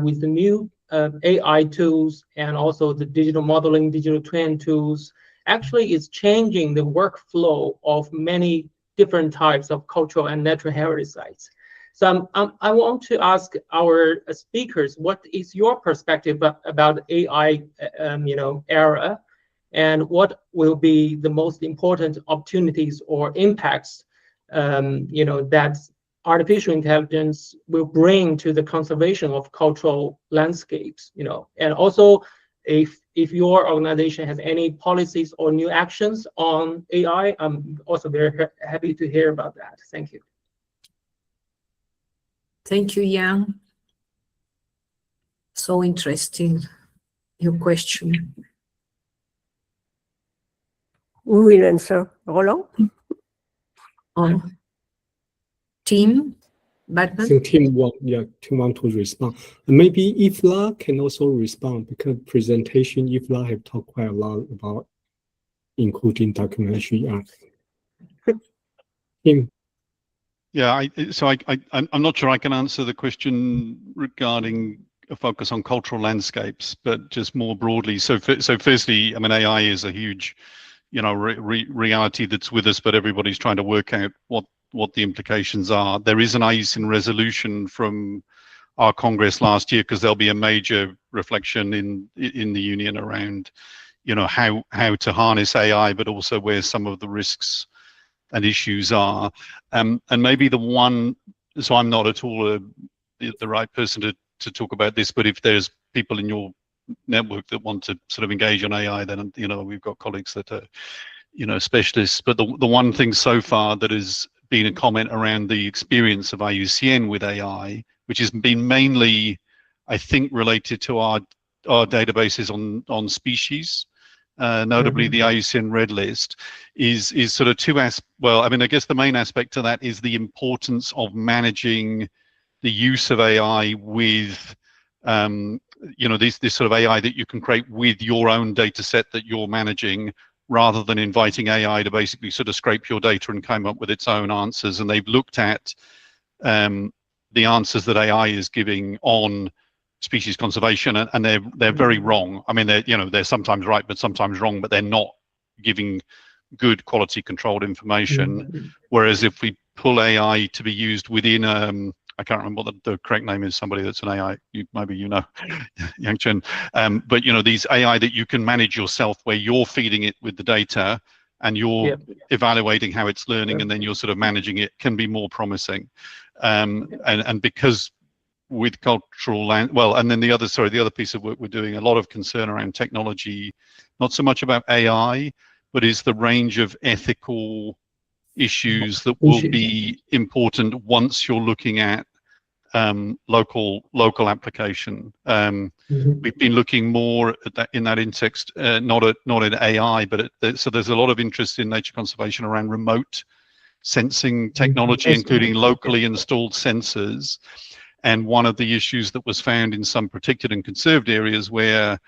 with the new AI tools and also the digital modeling, digital twin tools, actually it's changing the workflow of many different types of cultural and natural heritage sites. So I want to ask our speakers, what is your perspective about AI, era, and what will be the most important opportunities or impacts, that artificial intelligence will bring to the conservation of cultural landscapes, and also if your organization has any policies or new actions on AI, I'm also very happy to hear about that. Thank you. Thank you, Yang. So interesting, your question. Who will answer? Roland? Team, I Batman? think team want to respond. Maybe IFLA can also respond because presentation IFLA have talked quite a lot about including documentary art. Team. Yeah, I'm not sure I can answer the question regarding a focus on cultural landscapes, but just more broadly. So firstly, I mean, AI is a huge, reality that's with us, but everybody's trying to work out what the implications are. There is an IUCN resolution from our Congress last year because there'll be a major reflection in the Union around, how to harness AI, but also where some of the risks and issues are. And maybe the one, so I'm not at all the right person to talk about this, but if there's people in your network that want to sort of engage on AI, then, we've got colleagues that are, specialists. But the one thing so far that has been a comment around the experience of IUCN with AI, which has been mainly, I think, related to our databases on species, notably the IUCN Red List, is sort of I guess the main aspect to that is the importance of managing the use of AI with, this sort of AI that you can create with your own data set that you're managing, rather than inviting AI to basically sort of scrape your data and come up with its own answers. And they've looked at the answers that AI is giving on species conservation, and they're very wrong. I mean, they're sometimes right, but sometimes wrong, but they're not giving good quality controlled information. Whereas if we pull AI to be used within, I can't remember what the correct name is, somebody that's an AI, maybe Yang Chen, but these AI that you can manage yourself, where you're feeding it with the data and you're evaluating how it's learning, and then you're sort of managing it, can be more promising. And because with cultural land, and then the other piece of work we're doing, a lot of concern around technology, not so much about AI, but is the range of ethical issues that will be important once you're looking at local application. We've been looking more at that in that context, not in AI, but so there's a lot of interest in nature conservation around remote sensing technology, including locally installed sensors. And one of the issues that was found in some protected and conserved areas where,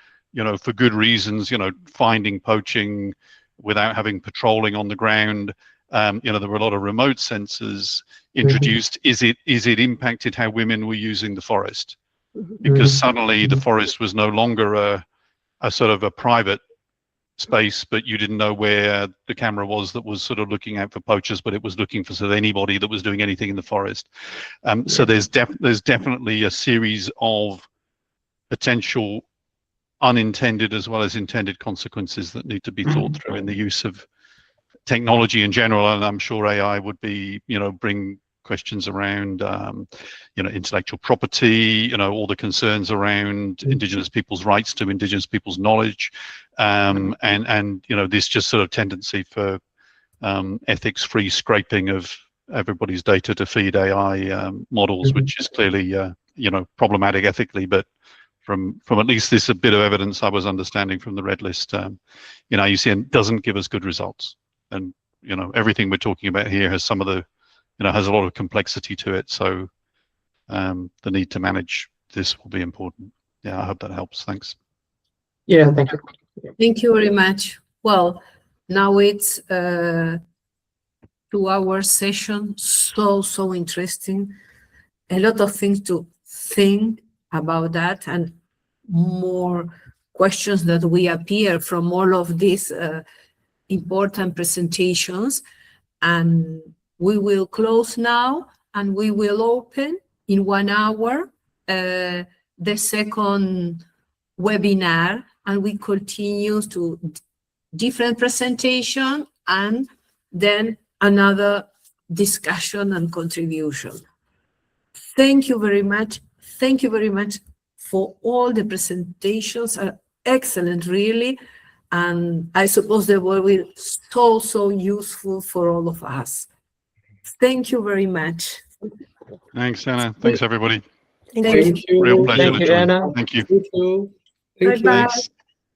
for good reasons, finding poaching without having patrolling on the ground, there were a lot of remote sensors introduced. Is it impacted how women were using the forest? Because suddenly the forest was no longer a sort of a private space, but you didn't know where the camera was that was sort of looking out for poachers, but it was looking for sort of anybody that was doing anything in the forest. So there's definitely a series of potential unintended as well as intended consequences that need to be thought through in the use of technology in general. And I'm sure AI would be, bring questions around, intellectual property, all the concerns around Indigenous people's rights to Indigenous people's knowledge, and this just sort of tendency for ethics-free scraping of everybody's data to feed AI models, which is clearly, problematic ethically, but from at least this a bit of evidence I was understanding from the red list, IUCN doesn't give us good results. And everything we're talking about here has some of the, has a lot of complexity to it. So the need to manage this will be important. Yeah, I hope that helps. Thanks. Yeah, thank you. Thank you very much. Well, now it's 2-hour session. So interesting. A lot of things to think about that, and more questions that will appear from all of these important presentations. And we will close now, and we will open in 1 hour the second webinar, and we continue to different presentation and then another discussion and contribution. Thank you very much. Thank you very much for all the presentations. Are excellent, really. And I suppose they were so useful for all of us. Thank you very much. Thanks, Anna. Thanks, everybody. Thank you. Real pleasure Thank to you, join. Anna. Thank you. Thank you. Bye-bye. Thanks.